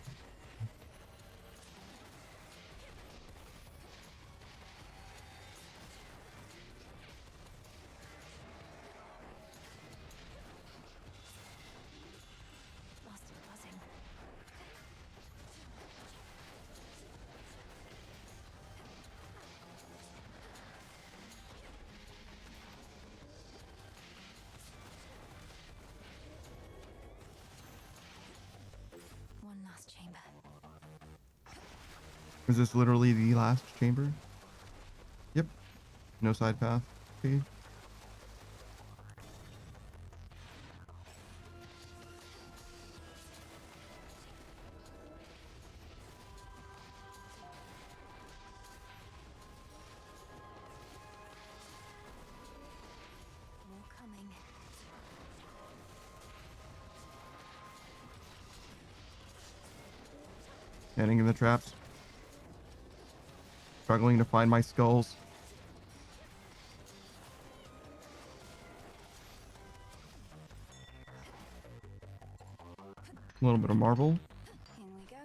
Is this literally the last chamber? Yep. No side path. Okay. More coming. Standing in the traps. Struggling to find my skulls. A little bit of marble. In we go.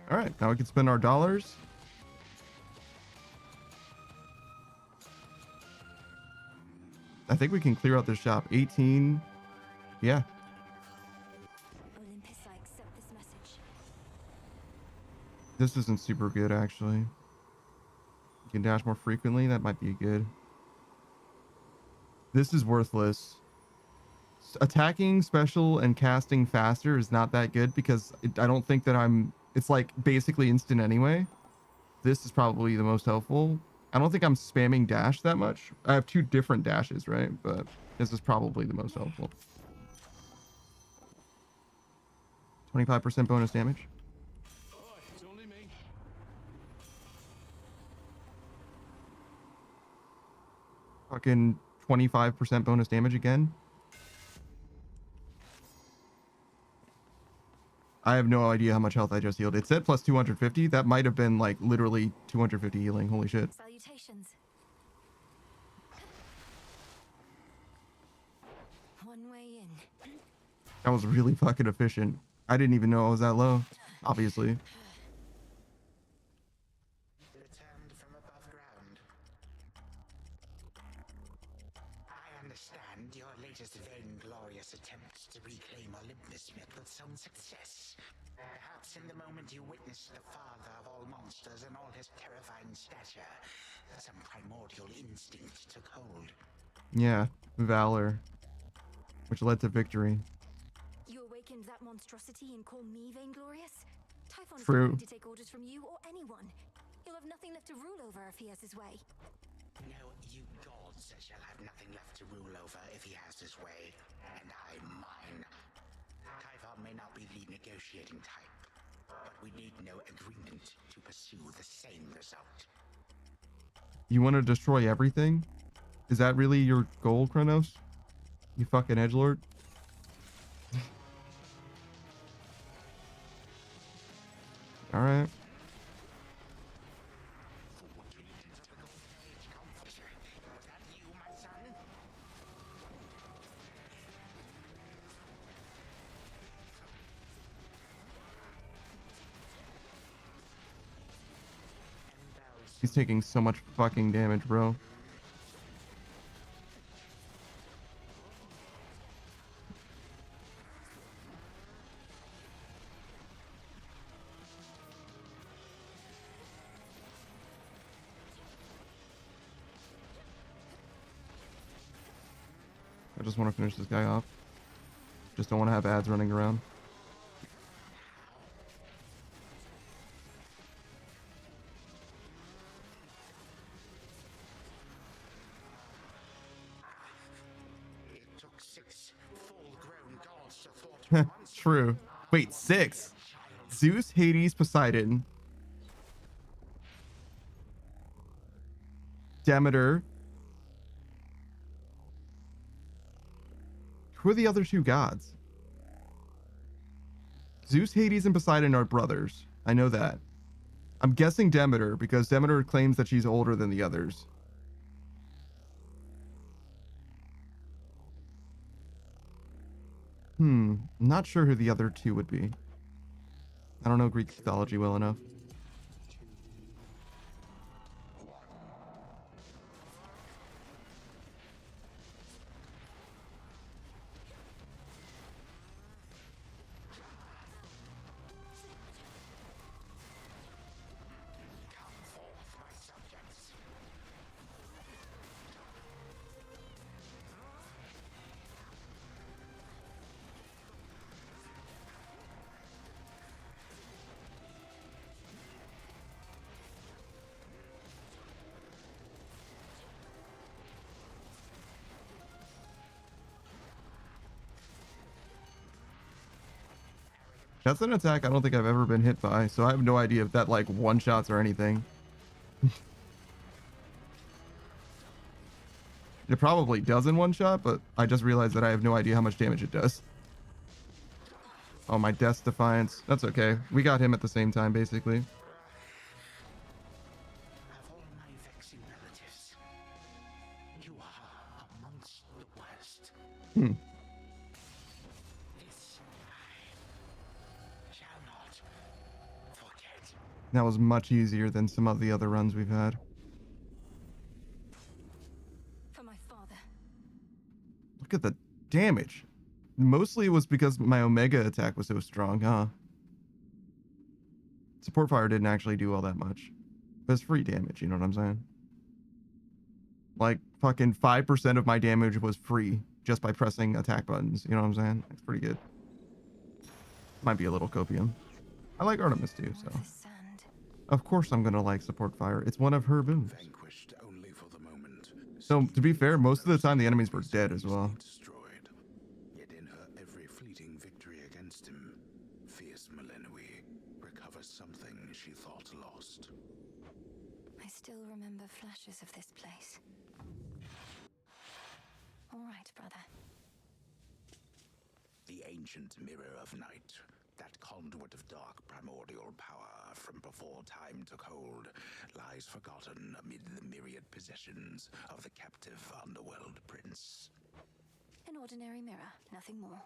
All right, now we can spend our dollars. I think we can clear out this shop. 18. Yeah. Olympus, I accept this message. This isn't super good, actually. You can dash more frequently. That might be good. This is worthless. Attacking, special, and casting faster is not that good because I don't think that it's like basically instant anyway. This is probably the most helpful. I don't think I'm spamming dash that much. I have 2 different dashes, right? But this is probably the most helpful. 25% bonus damage. It's only me. Fucking 25% bonus damage again. I have no idea how much health I just healed. It said plus 250. That might have been like literally 250 healing. Holy shit. Salutations. One way in. That was really fucking efficient. I didn't even know I was that low. Obviously. Returned from above ground. I understand your latest vainglorious attempt to reclaim Olympus met with some success. Perhaps in the moment you witnessed the father of all monsters and all his terrifying stature, some primordial instinct took hold. Yeah. Valor. Which led to victory. You awakened that monstrosity and call me vainglorious? Typhon is True. not going to take orders from you or anyone. He'll have nothing left to rule over if he has his way. No, you gods shall have nothing left to rule over if he has his way, and I'm mine. Typhon may not be the negotiating type, but we need no agreement to pursue the same result. You want to destroy everything? Is that really your goal, Kronos? You fucking edgelord? Alright. He's taking so much fucking damage, bro. I just want to finish this guy off. Just don't want to have ads running around. It took 6 full-grown gods to thwart True. Wait, 6? Zeus, Hades, Poseidon, Demeter. Who are the other 2 gods? Zeus, Hades, and Poseidon are brothers. I know that. I'm guessing Demeter because Demeter claims that she's older than the others. I'm not sure who the other 2 would be. I don't know Greek mythology well enough. That's an attack I don't think I've ever been hit by, so I have no idea if that like one-shots or anything. It probably does in one shot, but I just realized that I have no idea how much damage it does. Oh, my Death's Defiance. That's okay. We got him at the same time, basically. Of all my vexing relatives, you are amongst the worst. This I shall not forget. That was much easier than some of the other runs we've had. For my father. Look at the damage. Mostly it was because my Omega attack was so strong, huh? Support Fire didn't actually do all that much. But it's free damage, you know what I'm saying? Like, fucking 5% of my damage was free just by pressing attack buttons, you know what I'm saying? That's pretty good. Might be a little copium. I like Artemis too, so. Of course I'm gonna like Support Fire. It's one of her boons. Vanquished only for the moment. So, to be fair, most of the time the enemies were dead as well. Destroyed. Yet in her every fleeting victory against him, fierce Melenui recovers something she thought lost. I still remember flashes of this place. All right, brother. The ancient mirror of night, that conduit of dark primordial power from before time took hold, lies forgotten amid the myriad possessions of the captive underworld prince. An ordinary mirror, nothing more.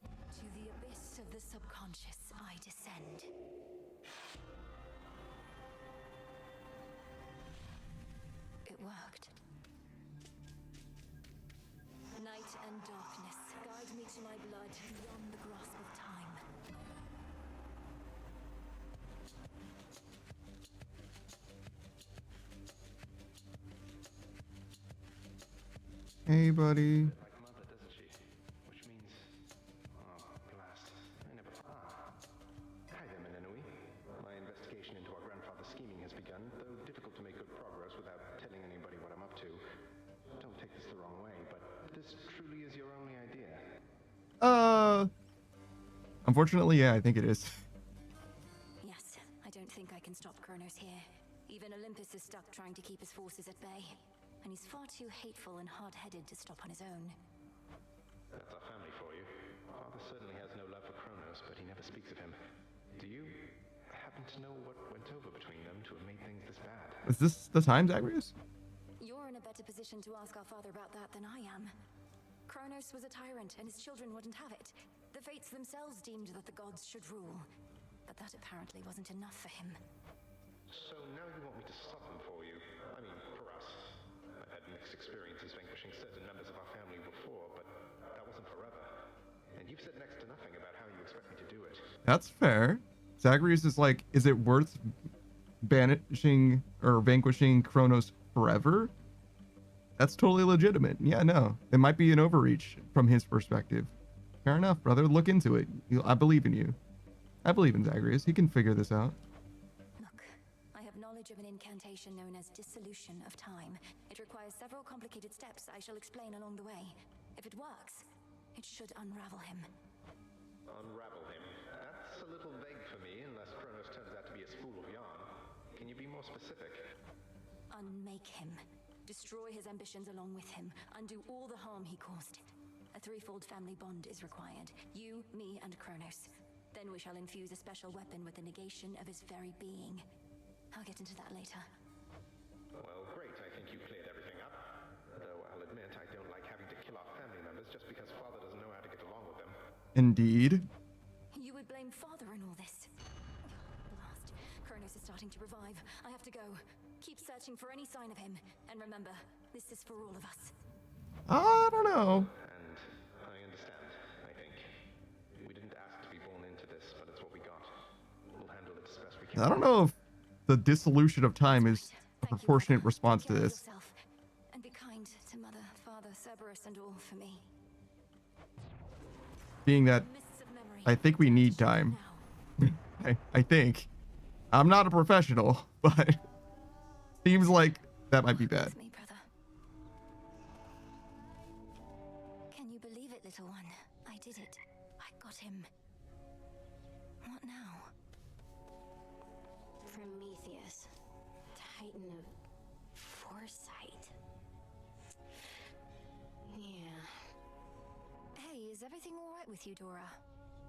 To the abyss of the subconscious I descend. It worked. Night and darkness, guide me to my blood beyond the grasp of time. Hey, buddy. Like mother, doesn't she? Which means, oh, blast! I never. Hi there, Melenui. My investigation into our grandfather's scheming has begun, though difficult to make good progress without telling anybody what I'm up to. Don't take this the wrong way, but this truly is your only idea. Unfortunately, yeah, I think it is. Yes, I don't think I can stop Kronos here. Even Olympus is stuck trying to keep his forces at bay. And he's far too hateful and hard-headed to stop on his own. That's our family for you. Father certainly has no love for Kronos, but he never speaks of him. Do you happen to know what went over between them to have made things this bad? Is this the time, Zagreus? You're in a better position to ask our father about that than I am. Kronos was a tyrant, and his children wouldn't have it. The Fates themselves deemed that the gods should rule. But that apparently wasn't enough for him. So now you want me to stop them for you? I mean, for us. I've had mixed experiences vanquishing certain members of our family before, but that wasn't forever. And you've said next to nothing about how you expect me to do it. That's fair. Zagreus is like, is it worth banishing or vanquishing Kronos forever? That's totally legitimate. Yeah, no. It might be an overreach from his perspective. Fair enough, brother. Look into it. I believe in you. I believe in Zagreus. He can figure this out. Look, I have knowledge of an incantation known as Dissolution of Time. It requires several complicated steps I shall explain along the way. If it works, it should unravel him. Unravel him? That's a little vague for me, unless Kronos turns out to be a spool of yarn. Can you be more specific? Unmake him. Destroy his ambitions along with him. Undo all the harm he caused. A threefold family bond is required. You, me, and Kronos. Then we shall infuse a special weapon with the negation of his very being. I'll get into that later. Well, great. I think you cleared everything up. Though I'll admit I don't like having to kill our family members just because Father doesn't know how to get along with them. Indeed. You would blame Father in all this. Blast. Kronos is starting to revive. I have to go. Keep searching for any sign of him. And remember, this is for all of us. I don't know. And I understand, I think. We didn't ask to be born into this, but it's what we got. We'll handle it as best we can. I don't know if the dissolution of time is a proportionate response to this. And be kind to Mother, Father, Cerberus, and all for me. Being that I think we need time. I think. I'm not a professional, but seems like that might be bad. Can you you believe it, little one? I did it. I got him. What now? Prometheus, Titan of foresight. Yeah. Hey, is everything all right with you, Dora?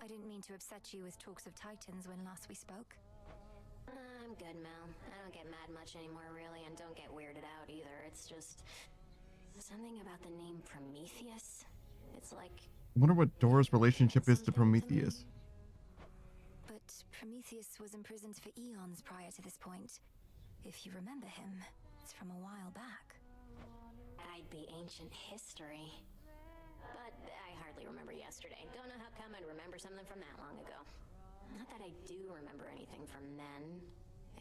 I didn't mean to upset you with talks of Titans when last we spoke. I'm good, Mel. I don't get mad much anymore, really, and don't get weirded out either. It's just something about the name Prometheus. It's like I wonder what Dora's relationship is to Prometheus. But Prometheus was imprisoned for eons prior to this point. If you remember him, it's from a while back. I'd be ancient history. But I hardly remember yesterday. Don't know how come I'd remember something from that long ago. Not that I do remember anything from then,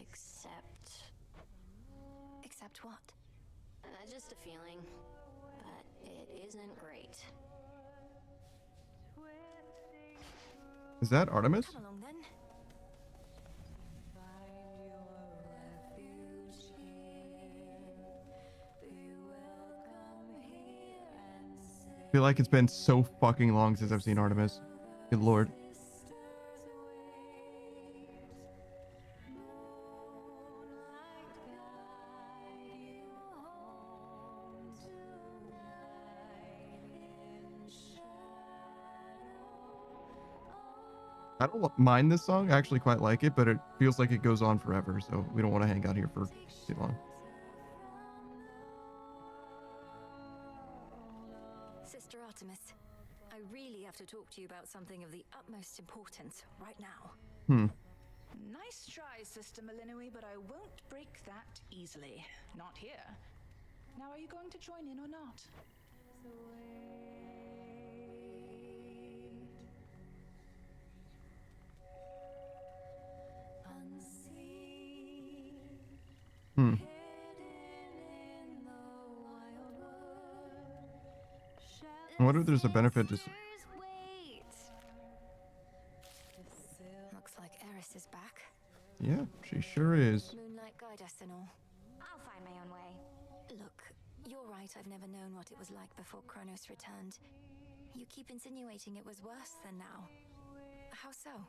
except... Except what? Just a feeling. But it isn't great. Is that Artemis? Come along then. I feel like it's been so fucking long since I've seen Artemis. Good lord. I don't mind this song. I actually quite like it, but it feels like it goes on forever, so we don't want to hang out here for too long. Sister Artemis, I really have to talk to you about something of the utmost importance right now. Nice try, Sister Malinui, but I won't break that easily. Not here. Now, are you going to join in or not? I wonder if there's a benefit to... Looks like Eris is back. Yeah, she sure is. Moonlight guide us and all. I'll find my own way. Look, you're right, I've never known what it was like before Kronos returned. You keep insinuating it was worse than now. How so?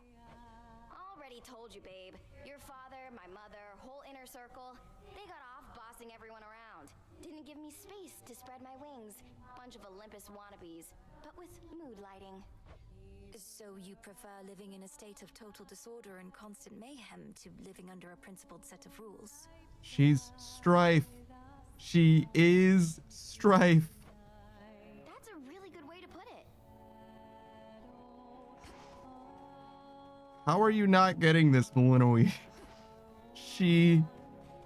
Already told you, babe. Your father, my mother, whole inner circle, they got off bossing everyone around. Didn't give me space to spread my wings. Bunch of Olympus wannabes, but with mood lighting. So you prefer living in a state of total disorder and constant mayhem to living under a principled set of rules? She's Strife. She is Strife. That's a really good way to put it. How are you not getting this, Malinoi? She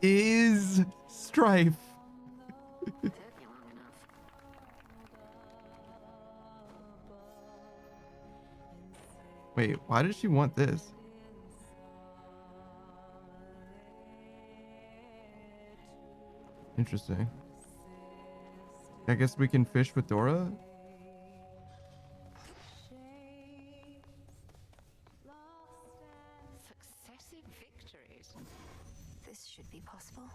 is Strife. Wait, why does she want this? Interesting. I guess we can fish with Dora? Successive victories. This should be possible.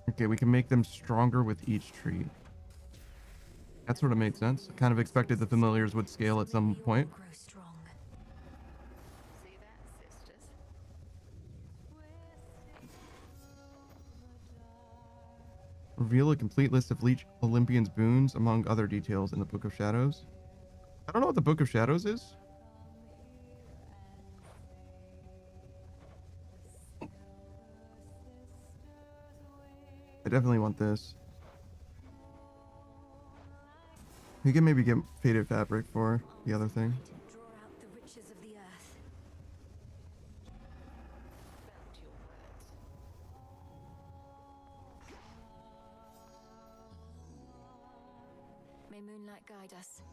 Okay, we can make them stronger with each tree. That sort of made sense. I kind of expected the familiars would scale at some point. Grow strong. See that, sisters? Reveal a complete list of Leech Olympian's boons, among other details, in the Book of Shadows. I don't know what the Book of Shadows is. I definitely want this. We can maybe get Faded Fabric for the other thing. Draw out the riches of the earth. May moonlight guide us.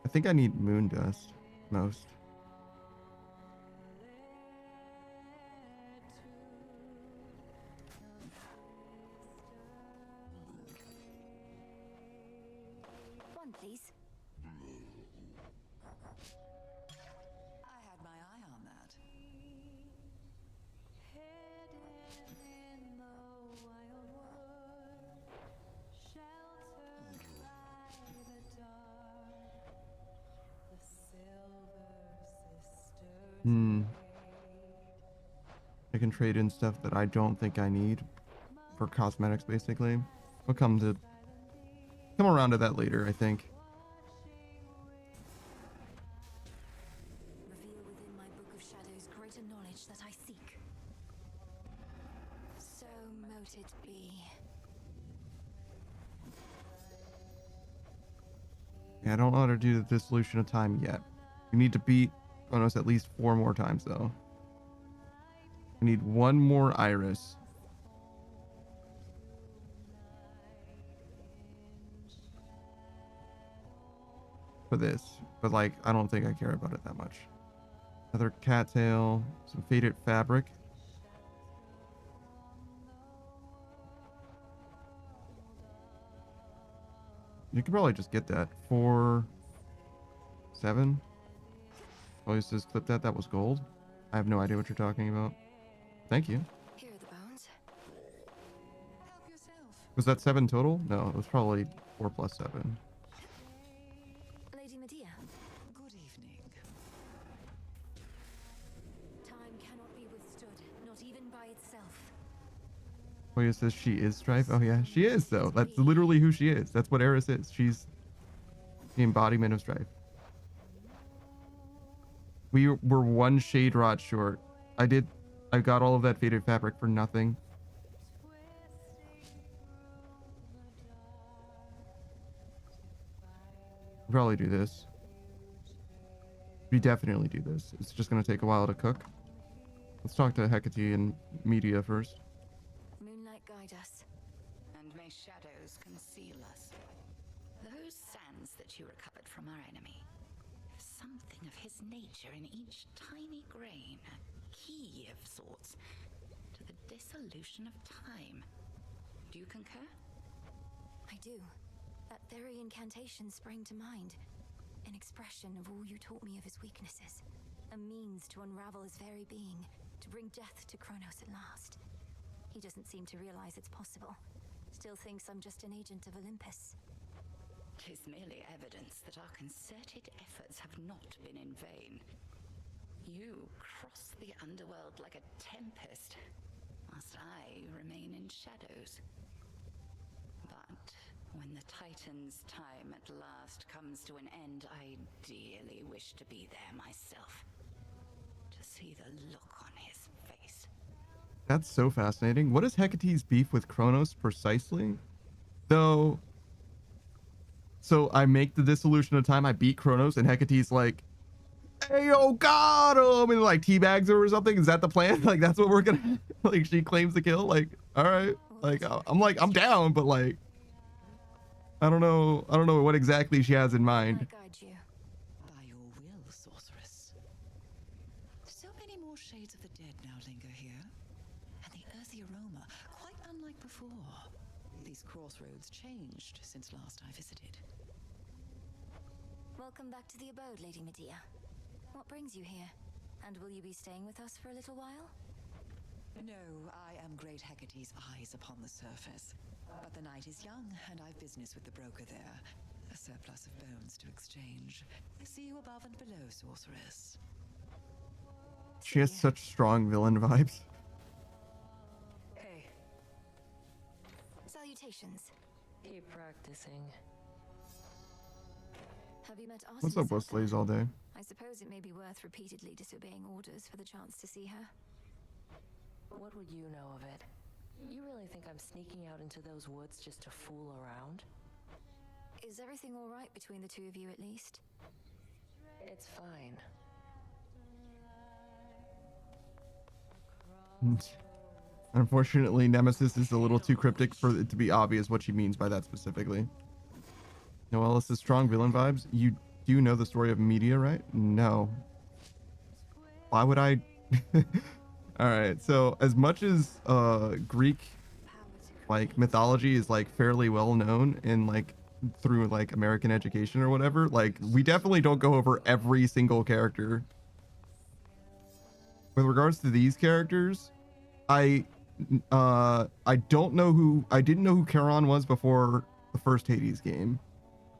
I think I need moon dust most. One, please. I can trade in stuff that I don't think I need for cosmetics, basically. We'll come around to that later, I think. Reveal within my book of shadows greater knowledge that I seek. So mote it be. Yeah, I don't know how to do the dissolution of time yet. We need to beat Kronos at least 4 more times, though. We need 1 more iris. For this. But, like, I don't think I care about it that much. Another cattail. Some faded fabric. You could probably just get that. 4... 7? Oh, he says clip that. That was gold. I have no idea what you're talking about. Thank you. Here are the bones. Help yourself. Was that 7 total? No, it was probably 4 plus 7. Lady Medea, Good evening. time cannot be withstood, not even by itself. Oh, he says she is Strife. Oh yeah, she is though. That's literally who she is. That's what Eris is. She's the embodiment of Strife. We were 1 shade rod short. I got all of that faded fabric for nothing. We'll probably do this. We definitely do this. It's just gonna take a while to cook. Let's talk to Hecate and Media first. Moonlight guide us. And may shadows conceal us. Those sands that you recovered from our enemy. Something of his nature in each tiny grain, a key of sorts, to the dissolution of time. Do you concur? I do. That very incantation sprang to mind. An expression of all you taught me of his weaknesses. A means to unravel his very being, to bring death to Kronos at last. He doesn't seem to realize it's possible. Still thinks I'm just an agent of Olympus. 'Tis merely evidence that our concerted efforts have not been in vain. You cross the underworld like a tempest, whilst I remain in shadows. But when the Titan's time at last comes to an end, I dearly wish to be there myself. To see the look on his face. That's so fascinating. What is Hecate's beef with Kronos precisely? Though, so I make the dissolution of time, I beat Kronos, and Hecate's like, hey, yo, got him, and like teabags her or something. Is that the plan? Like, that's what we're gonna, like, she claims the kill? Like, all right. Like, I'm down, but like, I don't know what exactly she has in mind. By your will, sorceress. So many more shades of the dead now linger here, and the earthy aroma, quite unlike before. These crossroads changed since last I visited. Welcome back to the abode, Lady Medea. What brings you here? And will you be staying with us for a little while? No, I am Great Hecate's eyes upon the surface. But the night is young, and I've business with the broker there. A surplus of bones to exchange. I see you above and below, sorceress. She has such strong villain vibes. Hey. Salutations. Keep practicing. Have you met Artemis? What's up, Westlays all day? I suppose it may be worth repeatedly disobeying orders for the chance to see her. What would you know of it? You really think I'm sneaking out into those woods just to fool around? Is everything all right between the two of you, at least? It's fine. Unfortunately, Nemesis is a little too cryptic for it to be obvious what she means by that specifically. Noelis says strong villain vibes. You do know the story of Media, right? No. Why would I? All right. So as much as Greek like mythology is like fairly well known in like through like American education or whatever, like we definitely don't go over every single character. With regards to these characters, I didn't know who Charon was before the first Hades game.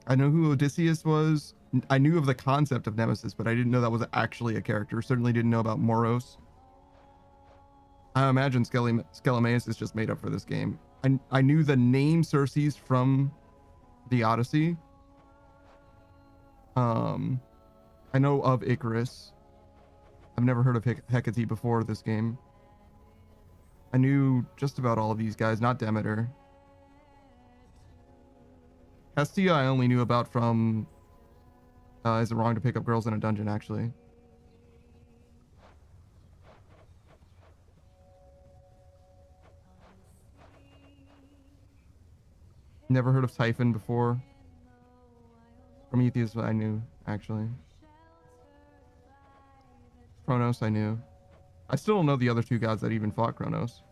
I know who Odysseus was. I knew of the concept of Nemesis, but I didn't know that was actually a character. Certainly didn't know about Moros. I imagine Skelemaeus is just made up for this game. I knew the name Circes from the Odyssey. I know of Icarus. I've never heard of Hecate before this game. I knew just about all of these guys, not Demeter. Hestia I only knew about from Is It Wrong to Pick Up Girls in a Dungeon, actually. Never heard of Typhon before. Prometheus I knew, actually. Kronos I knew. I still don't know the other two gods that even fought Kronos.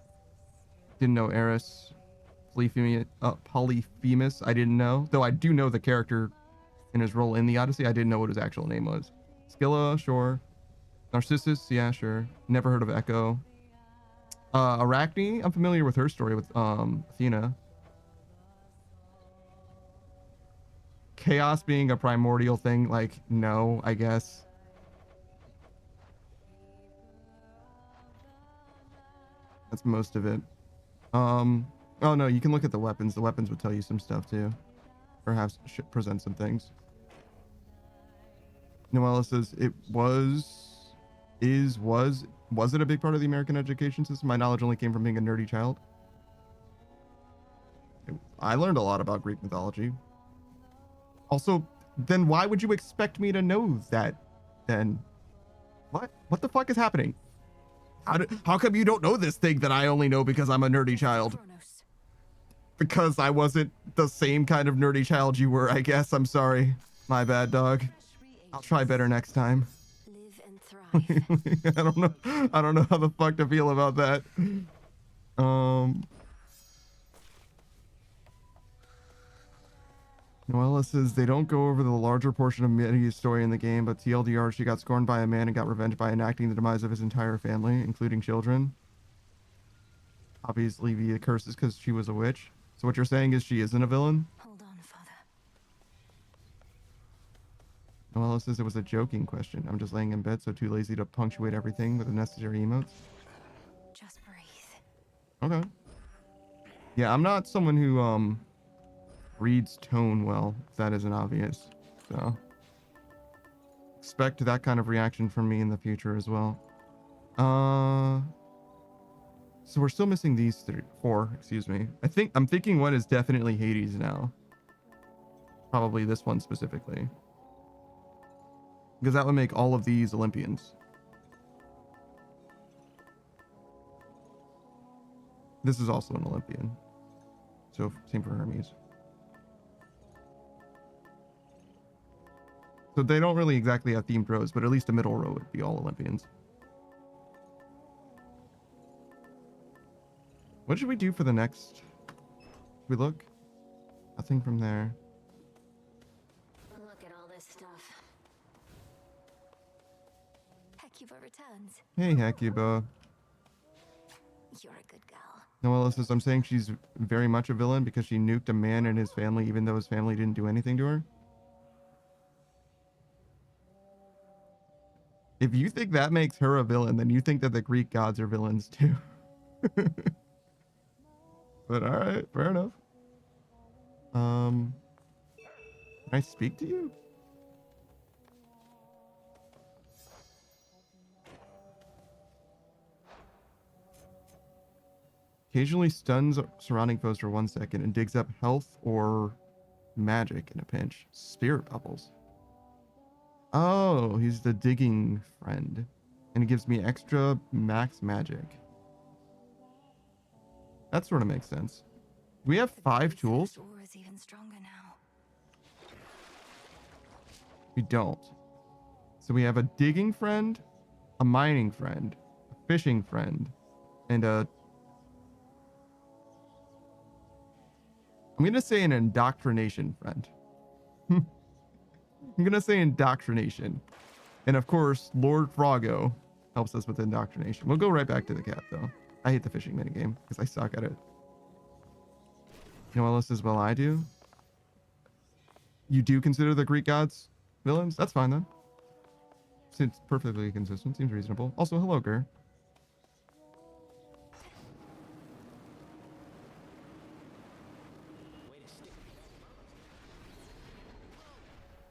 Didn't know Eris. Polyphemus I didn't know. Though I do know the character and his role in the Odyssey. I didn't know what his actual name was. Scylla, sure. Narcissus, yeah, sure. Never heard of Echo. Arachne, I'm familiar with her story with Athena. Chaos being a primordial thing, like, no, I guess. That's most of it. Oh no, you can look at the weapons. The weapons would tell you some stuff too. Perhaps present some things. Noella says it was it a big part of the American education system? My knowledge only came from being a nerdy child. I learned a lot about Greek mythology. Also, then why would you expect me to know that then? What the fuck is happening? How come you don't know this thing that I only know because I'm a nerdy child? Because I wasn't the same kind of nerdy child you were, I guess. I'm sorry. My bad, dog. I'll try better next time. I don't know how the fuck to feel about that. Noella says they don't go over the larger portion of Medeia's story in the game, but TLDR, she got scorned by a man and got revenge by enacting the demise of his entire family, including children. Obviously via curses because she was a witch. So what you're saying is she isn't a villain? Hold on, Father. Noella says it was a joking question. I'm just laying in bed, so too lazy to punctuate everything with the necessary emotes. Just breathe. Okay. Yeah, I'm not someone who reads tone well, if that isn't obvious. So expect that kind of reaction from me in the future as well. So we're still missing these four, excuse me. I'm thinking one is definitely Hades now. Probably this one specifically. Because that would make all of these Olympians. This is also an Olympian. So same for Hermes. So they don't really exactly have themed rows, but at least the middle row would be all Olympians. What should we do for the next? Should we look? Nothing from there. Look at all this stuff. Hecuba returns. Hey, Hecuba. You're a good girl. Noella says, I'm saying she's very much a villain because she nuked a man and his family even though his family didn't do anything to her. If you think that makes her a villain, then you think that the Greek gods are villains too. But all right, fair enough. Can I speak to you? Occasionally stuns surrounding foes for 1 second and digs up health or magic in a pinch. Spirit bubbles. Oh, he's the digging friend. And he gives me extra max magic. That sort of makes sense. We have 5 tools. Is even stronger now. We don't. So we have a digging friend, a mining friend, a fishing friend, and a... I'm going to say an indoctrination friend. I'm going to say indoctrination. And of course, Lord Frogo helps us with indoctrination. We'll go right back to the cat, though. I hate the fishing minigame because I suck at it. Noella says, well, I do. you do consider the Greek gods villains, that's fine then. Seems perfectly consistent. Seems reasonable. Also, hello, Gur.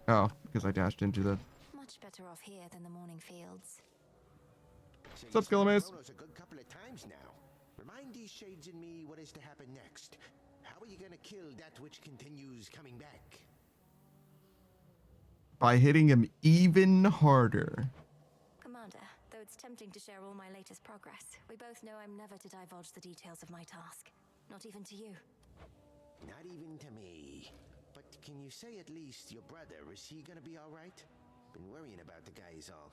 Oh, because I dashed into the... Much better off here than the morning fields. What's up, Skillamaze? A good couple of times now. Remind these shades in me what is to happen next. How are you gonna kill that which continues coming back? By hitting him even harder. Commander, though it's tempting to share all my latest progress, we both know I'm never to divulge the details of my task. Not even to you. Not even to me. But can you say at least your brother, is he gonna be alright? Been worrying about the guy is all.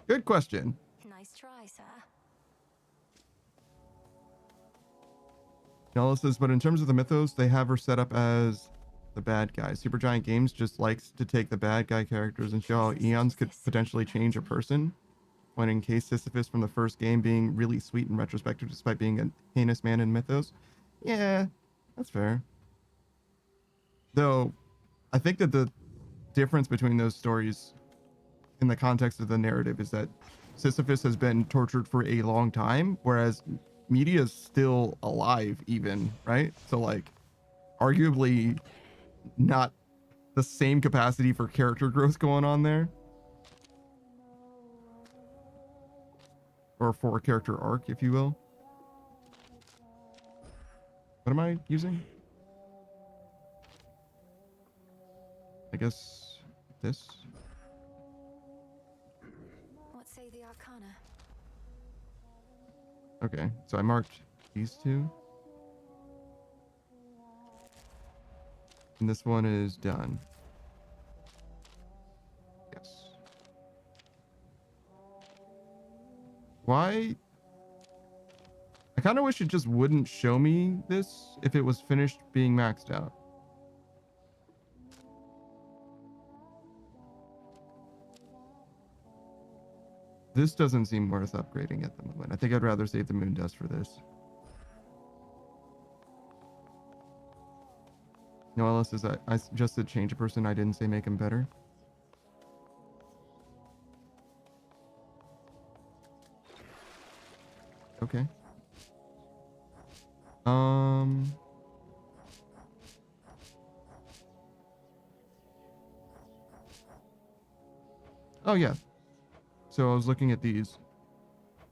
Good question. Nice try, sir. Nella says, but in terms of the mythos, they have her set up as the bad guy. Supergiant Games just likes to take the bad guy characters and show how eons could potentially change a person. When in case Sisyphus from the first game being really sweet in retrospective despite being a heinous man in mythos. Yeah, that's fair. Though, I think that the difference between those stories in the context of the narrative is that Sisyphus has been tortured for a long time, whereas Medea is still alive even, right? So like, arguably not the same capacity for character growth going on there. Or for a character arc, if you will. What am I using? I guess this. What say the Arcana? Okay, so I marked these two. And this one is done. Yes. Why? I kind of wish it just wouldn't show me this if it was finished being maxed out. This doesn't seem worth upgrading at the moment. I think I'd rather save the moon dust for this. Noella says I suggested change a person. I didn't say make him better. Okay. Oh yeah. So I was looking at these.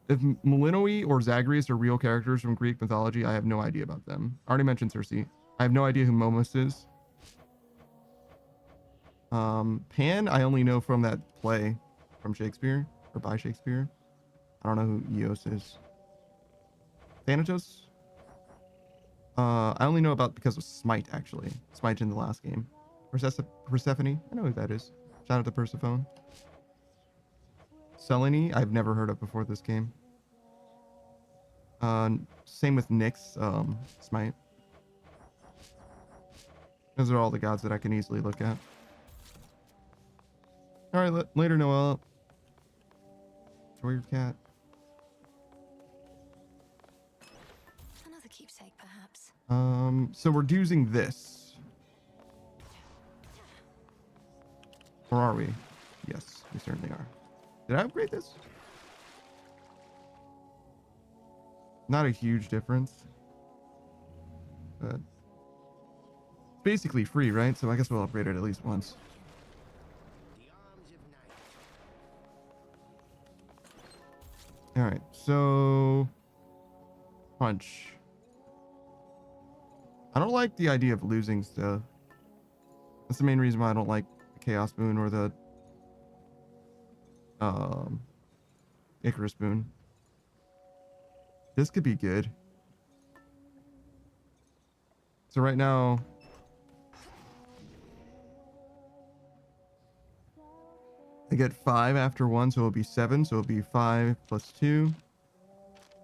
If Malinois or Zagreus are real characters from Greek mythology, I have no idea about them. I already mentioned Circe. I have no idea who Momus is. Pan, I only know from that play from Shakespeare, or by Shakespeare. I don't know who Eos is. Thanatos? I only know about because of Smite, actually. Smite in the last game. Persephone? I know who that is. Shout out to Persephone. Selene, I've never heard of before this game. Same with Nyx, Smite. Those are all the gods that I can easily look at. Alright, later, Noelle. Enjoy your cat. Another keepsake, perhaps. So we're using this. Or are we? Yes, we certainly are. Did I upgrade this? Not a huge difference. But it's basically free, right? So I guess we'll upgrade it at least once. Alright, so punch. I don't like the idea of losing stuff. That's the main reason why I don't like the Chaos Boon or the Icarus Boon. This could be good. So right now, I get 5 after 1, so it'll be 7. So it'll be 5 plus 2,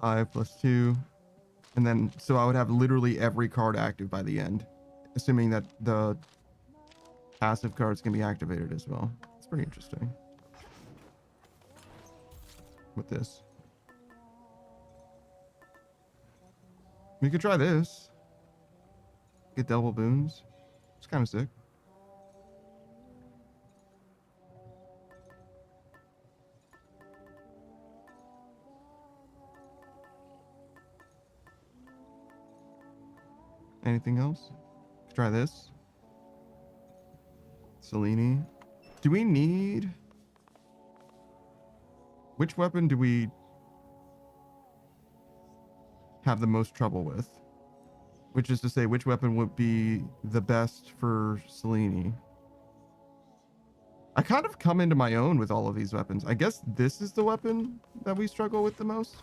5 plus 2, and then so I would have literally every card active by the end, assuming that the passive cards can be activated as well. It's pretty interesting. With this, we could try this. Get double boons. It's kind of sick. Anything else? Let's try this. Selene. Do we need... Which weapon do we have the most trouble with? Which is to say, which weapon would be the best for Selene? I kind of come into my own with all of these weapons. I guess this is the weapon that we struggle with the most.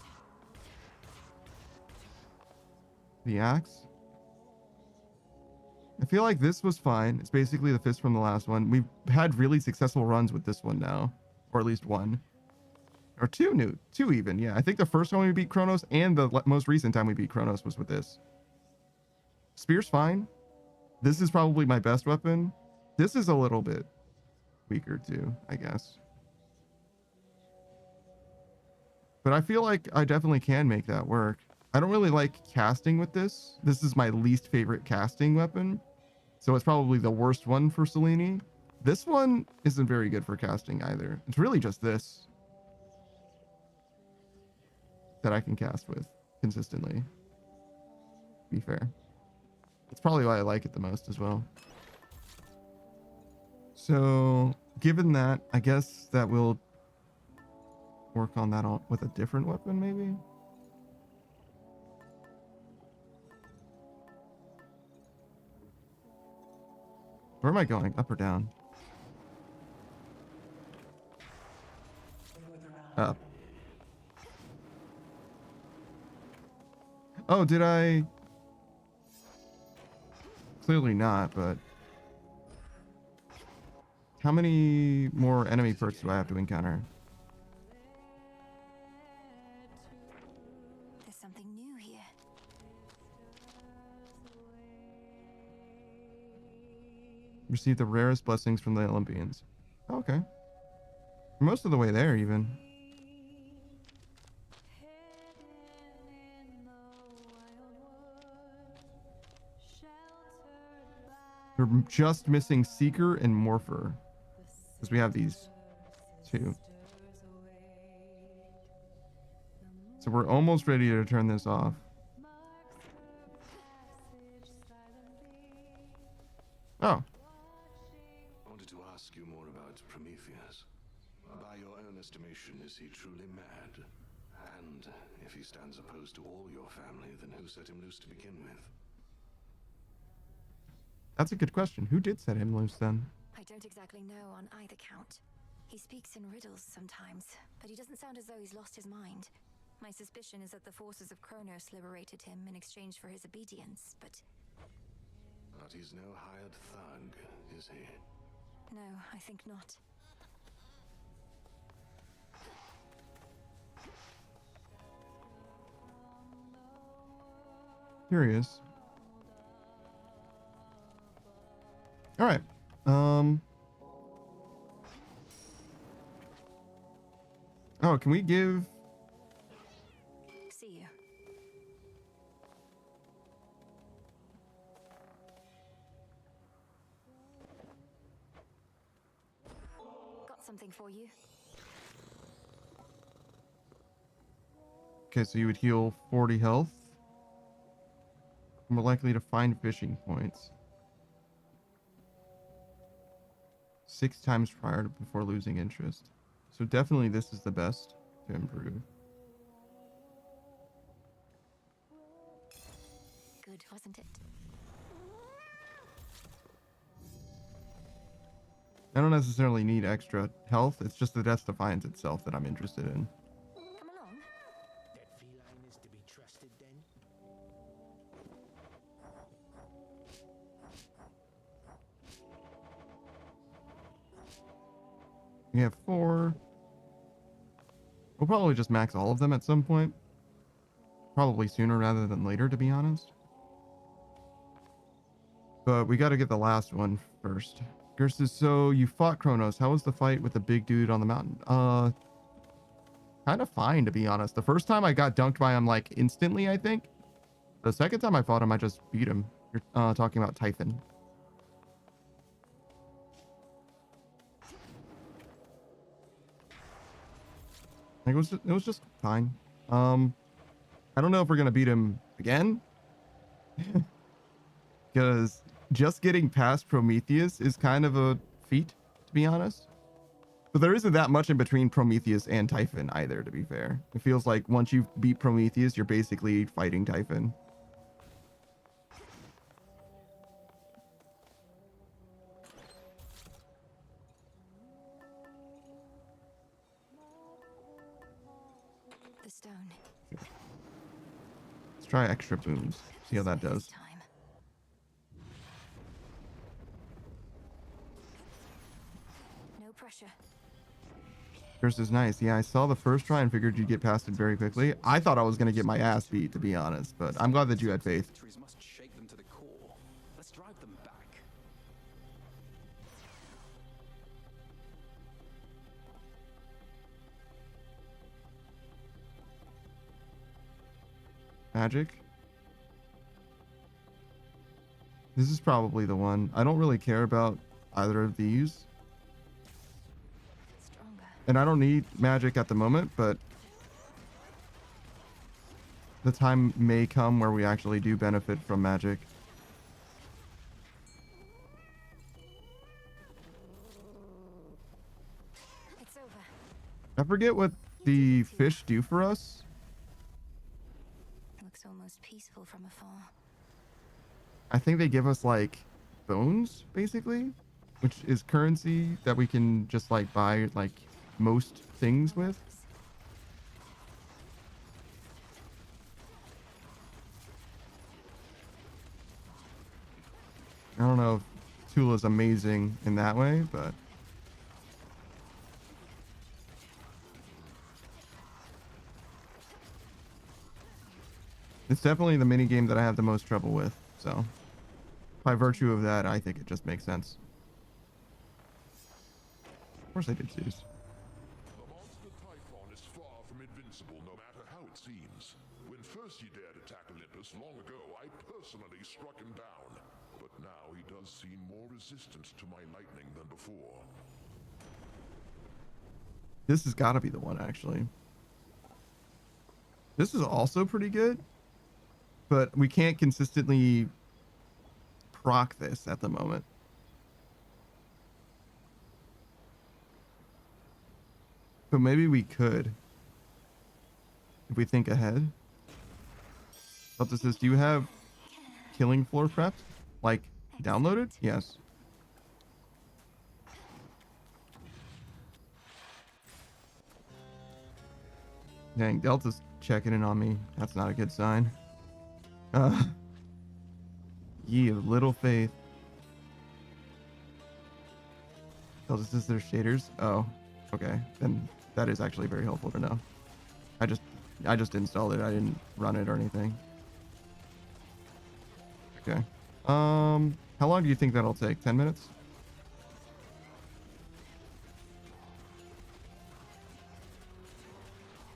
The axe. I feel like this was fine. It's basically the fist from the last one. We've had really successful runs with this one now. Or at least one. Or two even. Yeah, I think the first time we beat Kronos and the most recent time we beat Kronos was with this. Spear's fine. This is probably my best weapon. This is a little bit weaker too, I guess. But I feel like I definitely can make that work. I don't really like casting with this. This is my least favorite casting weapon. So it's probably the worst one for Selene. This one isn't very good for casting either. It's really just this that I can cast with consistently. To be fair. That's probably why I like it the most as well. So, given that, I guess that we'll work on that with a different weapon, maybe? Where am I going? Up or down? Up. Oh, did I? Clearly not, but how many more enemy perks do I have to encounter? There's something new here. Receive the rarest blessings from the Olympians. Okay. Most of the way there, even. We're just missing Seeker and Morpher. Because we have these two. So we're almost ready to turn this off. Oh. I wanted to ask you more about Prometheus. By your own estimation, is he truly mad? And if he stands opposed to all your family, then who set him loose to begin with? That's a good question. Who did set him loose then? I don't exactly know on either count. He speaks in riddles sometimes, but he doesn't sound as though he's lost his mind. My suspicion is that the forces of Kronos liberated him in exchange for his obedience, but... But he's no hired thug, is he? No, I think not. Curious. All right. Oh, can we give... See you. Got something for you. Okay, so you would heal 40 health. More likely to find fishing points. 6 times prior to before losing interest. So definitely this is the best to improve. Good, wasn't it? I don't necessarily need extra health. It's just the Death Defiance itself that I'm interested in. Come along. That feline is to be trusted then? We have 4. We'll probably just max all of them at some point. Probably sooner rather than later, to be honest. But we got to get the last one first. Gerst, so you fought Kronos. How was the fight with the big dude on the mountain? Kind of fine, to be honest. The first time I got dunked by him, like, instantly, I think. The second time I fought him, I just beat him. You're talking about Typhon. It was just fine. I don't know if we're gonna beat him again. Because just getting past Prometheus is kind of a feat, to be honest. But there isn't that much in between Prometheus and Typhon either, to be fair. It feels like once you beat Prometheus, you're basically fighting Typhon. The stone. Let's try extra booms. See how that does. No pressure. Yours is nice. Yeah, I saw the first try and figured you'd get past it very quickly. I thought I was going to get my ass beat, to be honest, but I'm glad that you had faith. Trees must shake them to the core. Let's drive them back. Magic. This is probably the one. I don't really care about either of these. And I don't need magic at the moment, but the time may come where we actually do benefit from magic. It's over. I forget what the fish do for us. Looks almost peaceful from afar. I think they give us like bones, basically, which is currency that we can just like buy like most things with. I don't know if Tula's amazing in that way, but it's definitely the mini game that I have the most trouble with. So by virtue of that, I think it just makes sense. Of course I did Zeus. The monster Typhon is far from invincible, no matter how it seems. When first he dared attack Olympus long ago, I personally struck him down. But now he does seem more resistant to my lightning than before. This has got to be the one, actually. This is also pretty good, but we can't consistently proc this at the moment. But maybe we could, if we think ahead. Delta says, do you have Killing Floor prepped? Like, downloaded? Yes. Dang, Delta's checking in on me. That's not a good sign. Ye of little faith. Delta says there's shaders. Oh, okay. Then that is actually very helpful to know. I just installed it. I didn't run it or anything. Okay. How long do you think that'll take? 10 minutes?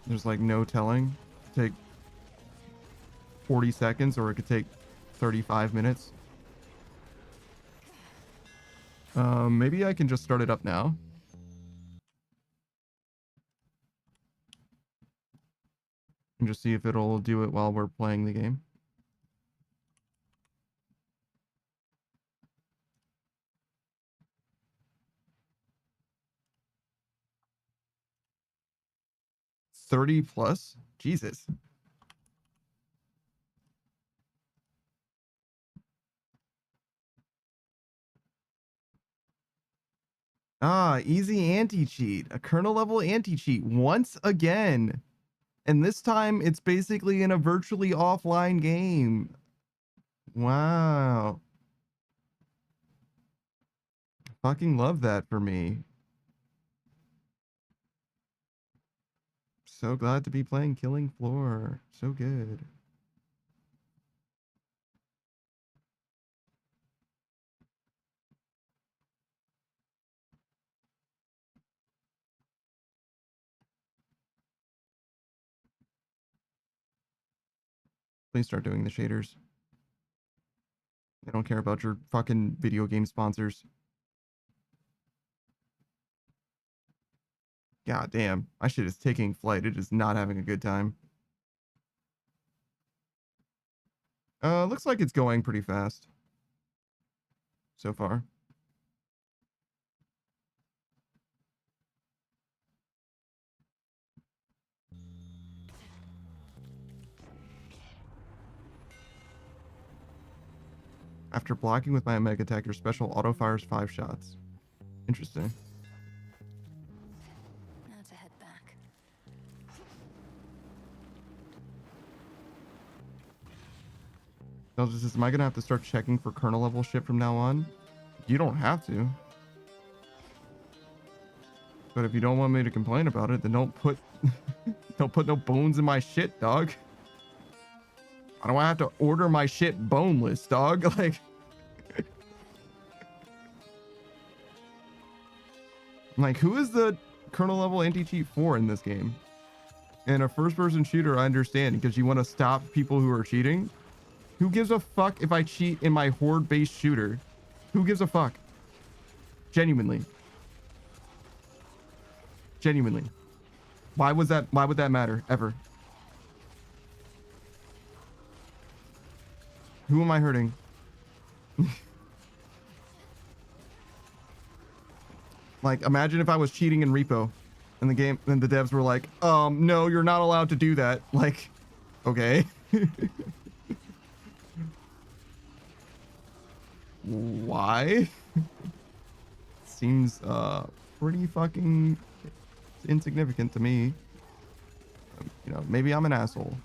There's like no telling. It could take 40 seconds or it could take 35 minutes. Maybe I can just start it up now. And just see if it'll do it while we're playing the game. $30 plus? Jesus. Ah, easy anti-cheat. A kernel level anti-cheat once again. And this time it's basically in a virtually offline game. Wow. Fucking love that for me. So glad to be playing Killing Floor. So good. Please start doing the shaders. I don't care about your fucking video game sponsors. God damn, my shit is taking flight. It is not having a good time. Looks like it's going pretty fast. so far. After blocking with my Omega attack, your special auto fires 5 shots. Interesting. Now to head back. This is, am I gonna have to start checking for kernel level shit from now on? You don't have to. But if you don't want me to complain about it, then don't put don't put no bones in my shit, dog. I don't have to order my shit boneless, dog. Like, I'm like, who is the kernel level anti-cheat for in this game? In a first-person shooter, I understand because you want to stop people who are cheating. Who gives a fuck if I cheat in my horde-based shooter? Who gives a fuck? Genuinely. Genuinely. Why would that matter ever? Who am I hurting? Like, imagine if I was cheating in Repo and the game, and the devs were like, no, you're not allowed to do that. Like, okay. Why? Seems pretty fucking insignificant to me. You know, maybe I'm an asshole.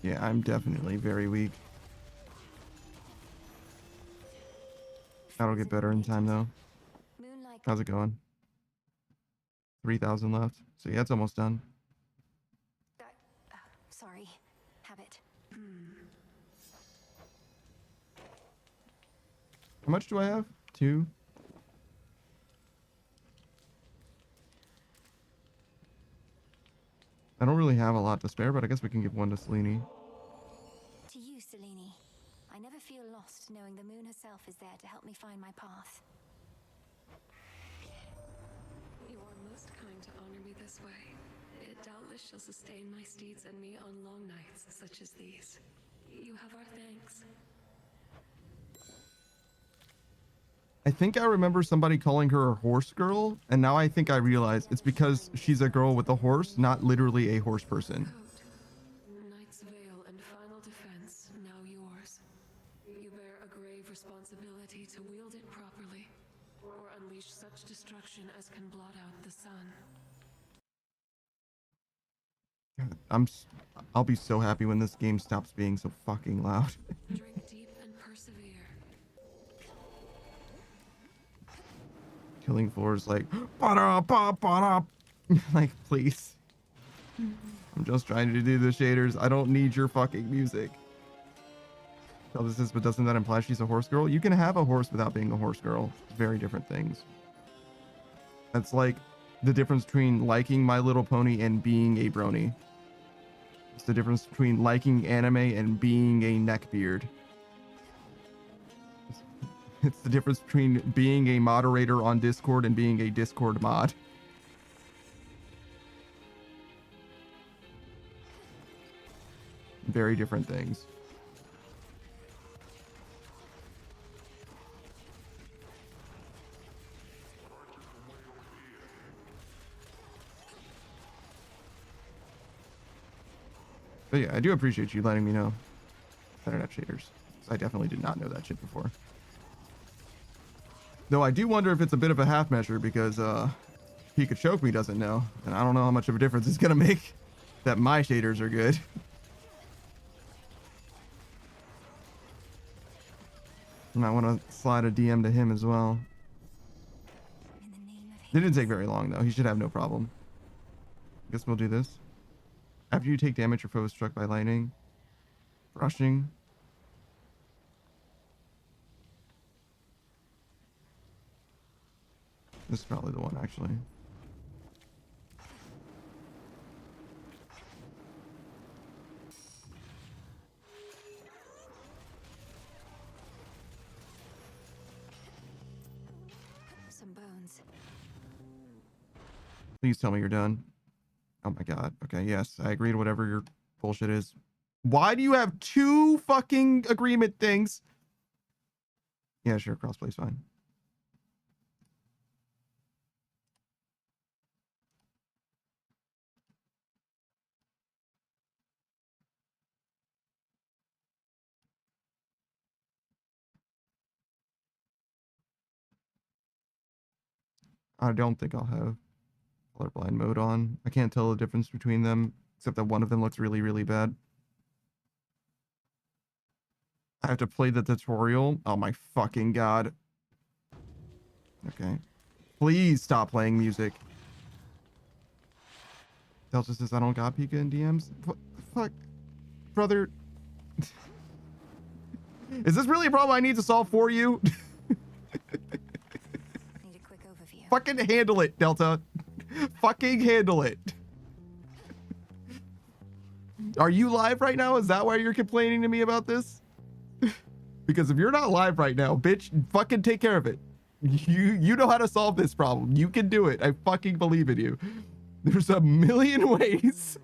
Yeah, I'm definitely very weak. That'll get better in time though. How's it going? 3,000 left. So yeah, it's almost done. Sorry. Habit. How much do I have? 2. I don't really have a lot to spare, but I guess we can give 1 to Selene. To you, Selene. I never feel lost knowing the moon herself is there to help me find my path. You are most kind to honor me this way. It doubtless shall sustain my steeds and me on long nights such as these. You have our thanks. I think I remember somebody calling her a horse girl, and now I think I realize it's because she's a girl with a horse, not literally a horse person. Knight's Veil and final defense, now yours. You bear a grave responsibility to wield it properly, or unleash such destruction as can blot out the sun. I'll be so happy when this game stops being so fucking loud. Drink deep and persevere. Killing Floor is like, like, please. I'm just trying to do the shaders. I don't need your fucking music. Tell this, but doesn't that imply she's a horse girl? You can have a horse without being a horse girl. Very different things. That's like the difference between liking My Little Pony and being a brony. It's the difference between liking anime and being a neckbeard. It's the difference between being a moderator on Discord and being a Discord mod. Very different things. But yeah, I do appreciate you letting me know internet shaders. I definitely did not know that shit before. Though I do wonder if it's a bit of a half measure because Pikachoke doesn't know, and I don't know how much of a difference it's gonna make that my shaders are good. And I want to slide a DM to him as well. It didn't take very long though. He should have no problem. Guess we'll do this. After you take damage, your foe is struck by lightning. Rushing. This is probably the one, actually. bones. Please tell me you're done. Oh my god. Okay, yes, I agree to whatever your bullshit is. Why do you have 2 fucking agreement things? Yeah, sure, crossplay's fine. I don't think I'll have colorblind mode on. I can't tell the difference between them, except that one of them looks really, really bad. I have to play the tutorial. Oh my fucking god. Okay. Please stop playing music. Delta says I don't got Pika in DMs. What the fuck? Brother. Is this really a problem I need to solve for you? Need a quick overview. Fucking handle it, Delta. Fucking handle it. Are you live right now? Is that why you're complaining to me about this? Because if you're not live right now, bitch, fucking take care of it. You know how to solve this problem. You can do it. I fucking believe in you. There's a million ways.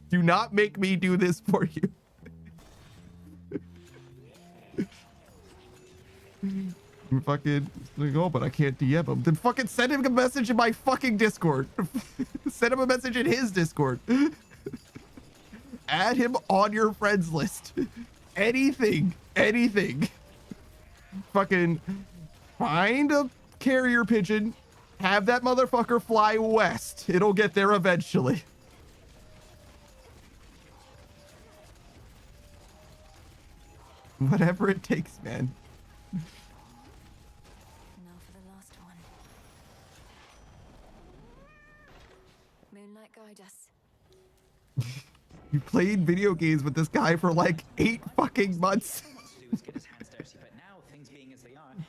Do not make me do this for you. I'm fucking like, oh, but I can't DM him. Then fucking send him a message in my fucking Discord. Send him a message in his Discord. Add him on your friends list. Anything. Fucking find a carrier pigeon. Have that motherfucker fly west. It'll get there eventually. Whatever it takes, man. Now for the last one. Moonlight, guide us. You played video games with this guy for like 8 fucking months.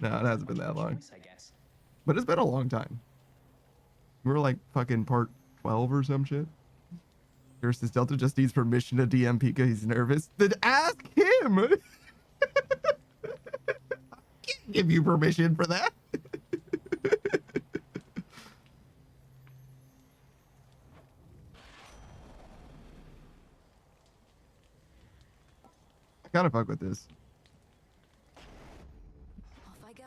No, it hasn't been that long. But it's been a long time. We're like fucking part 12 or some shit. Versus Delta just needs permission to DM Pika. He's nervous. Then ask him. I can't give you permission for that. I kind of fuck with this. Off I go.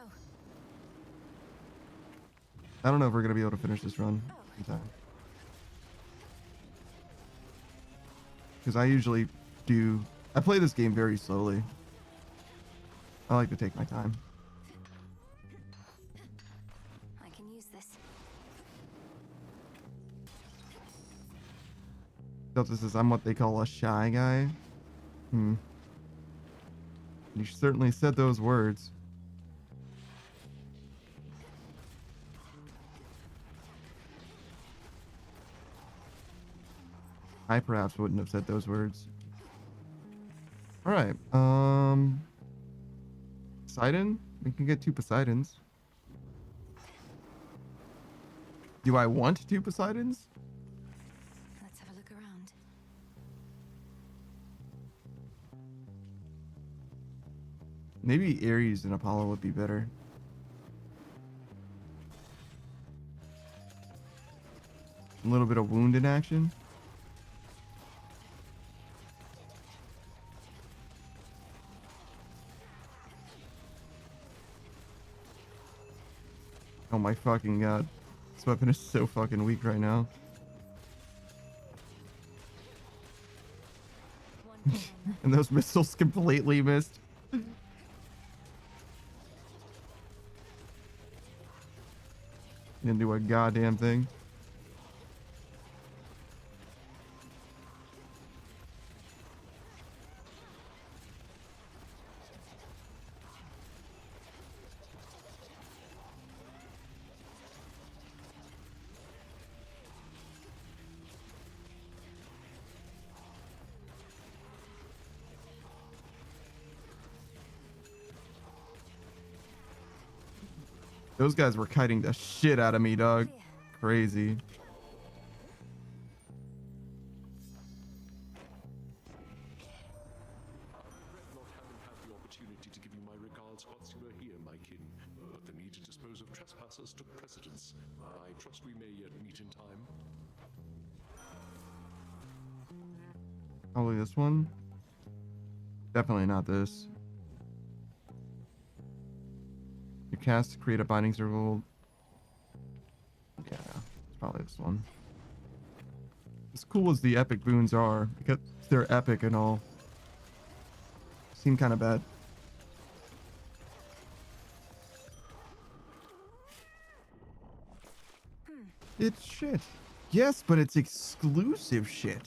I don't know if we're gonna be able to finish this run in time. Because I usually do. I play this game very slowly. I like to take my time. I can use this. Delta says I'm what they call a shy guy. You certainly said those words. I perhaps wouldn't have said those words. All right. Poseidon? We can get 2 Poseidons. Do I want 2 Poseidons? Let's have a look around. Maybe Ares and Apollo would be better. A little bit of wound in action. Oh my fucking god. This weapon is so fucking weak right now. And those missiles completely missed. Didn't do a goddamn thing. Those guys were kiting the shit out of me, dog. Crazy. Not having had the opportunity to give you my regards whilst you were here, my kin. But the I trust we may yet meet in time. Probably this one. Definitely not this. You cast to create a binding circle. Yeah, it's probably this one. As cool as the epic boons are, because they're epic and all, seem kind of bad. It's shit. Yes, but it's exclusive shit.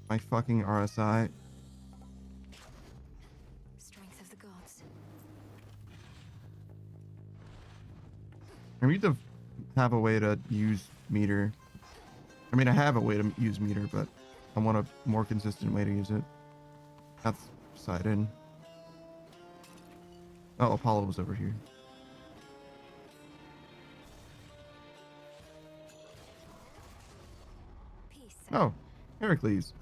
My fucking RSI. Strength of the gods. I need to have a way to use meter. I mean, I have a way to use meter, but I want a more consistent way to use it. That's Poseidon. Oh, Apollo was over here. Oh, Heracles.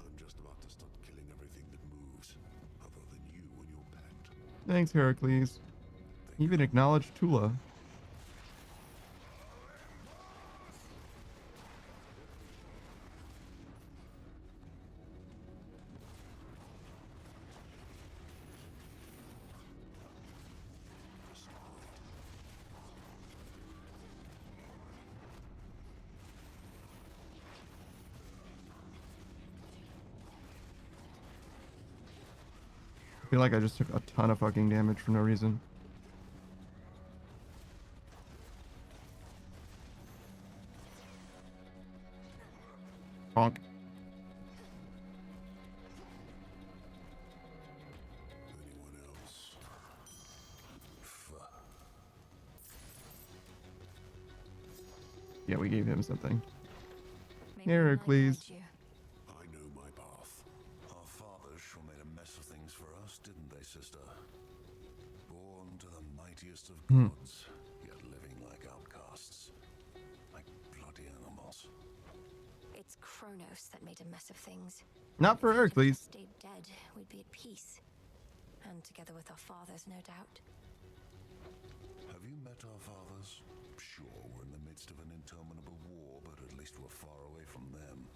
Thanks, Heracles. Even acknowledged Tula. I feel like I just took a ton of fucking damage for no reason. Bonk. Yeah, we gave him something. Heracles. I know my path. Our fathers sure made a mess of things for us, didn't they, sister? Born to the mightiest of gods, yet living like outcasts. Like bloody animals. It's Kronos that made a mess of things. Not for Heracles. Stayed dead, we'd be at peace. And together with our fathers, no doubt. Have you met our fathers? Sure, we're in the midst of an interminable war, but at least we're far away from them.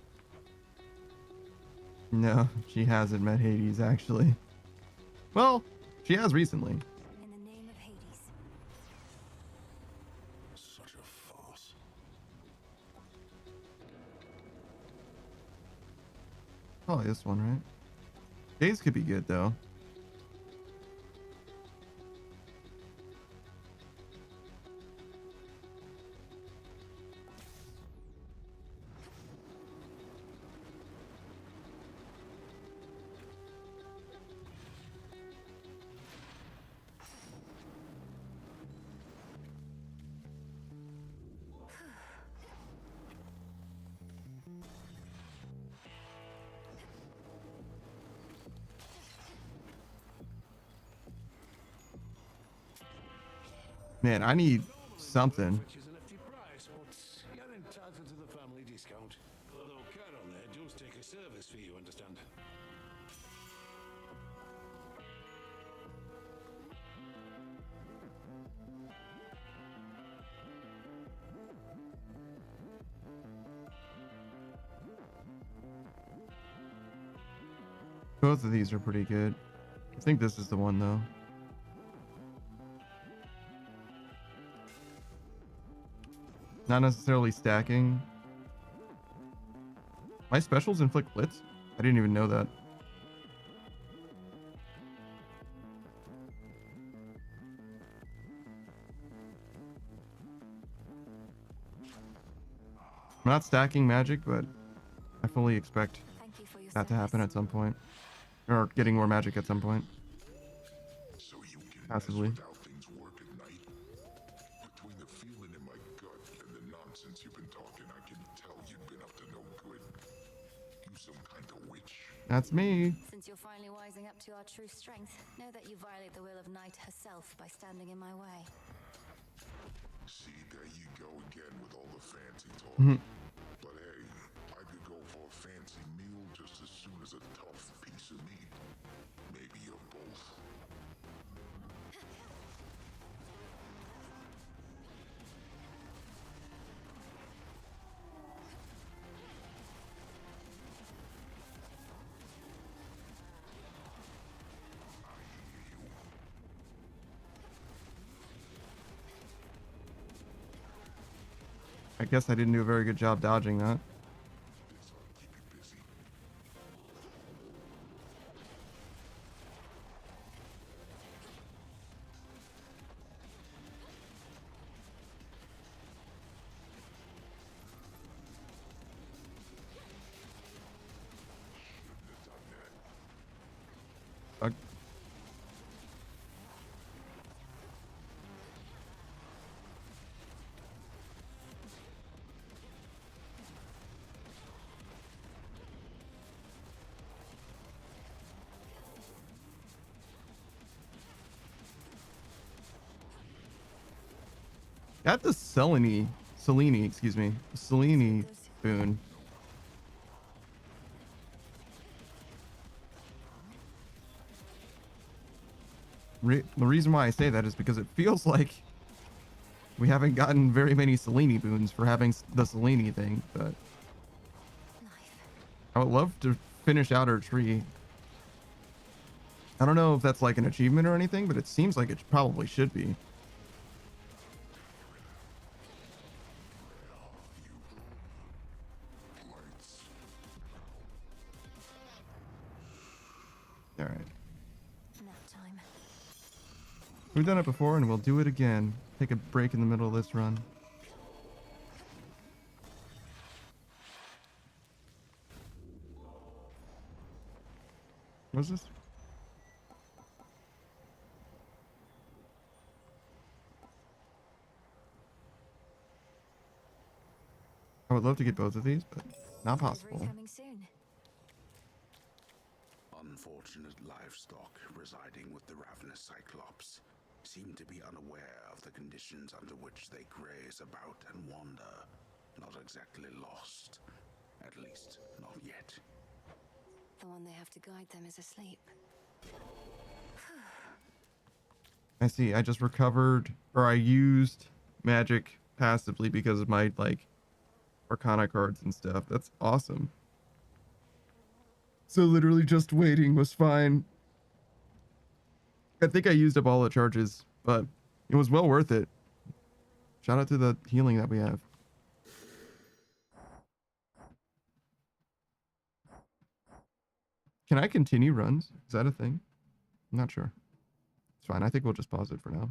No, she hasn't met Hades, actually. Well, she has recently. In the name of Hades. Such a farce. Probably this one, right? Days could be good, though. Man, I need something. Which is a hefty price, but you're entitled to the family discount. Although Chiron there does take a service fee, you understand. Both of these are pretty good. I think this is the one, though. Not necessarily stacking. My specials inflict blitz? I didn't even know that. I'm not stacking magic, but I fully expect that to happen at some point. Or getting more magic at some point. So you can Passively. mess with how things work at night. Between the feeling in my gut and the nonsense you've been talking, I can tell you've been up to no good. You some kind of witch. That's me. Since you're finally wising up to our true strength, know that you violate the will of Night herself by standing in my way. See, there you go again with all the fancy talk. Mhm. But hey, I could go for a fancy meal just as soon as a tough piece of meat. Maybe you're both. I guess I didn't do a very good job dodging that. Fuck. Got the Selene, excuse me, Selene boon. The reason why I say that is because it feels like we haven't gotten very many Selene boons for having the Selene thing, but I would love to finish out her tree. I don't know if that's like an achievement or anything, but it seems like it probably should be. All right. We've done it before and we'll do it again. Take a break in the middle of this run. What's this? I would love to get both of these, but not possible. Coming soon. Unfortunate livestock residing with the ravenous Cyclops seem to be unaware of the conditions under which they graze about and wander. Not exactly lost. At least, not yet. The one they have to guide them is asleep. I see. I just recovered, or I used magic passively because of my, like, Arcana cards and stuff. That's awesome. So literally just waiting was fine. I think I used up all the charges, but it was well worth it. Shout out to the healing that we have. Can I continue runs? Is that a thing? I'm not sure. It's fine. I think we'll just pause it for now.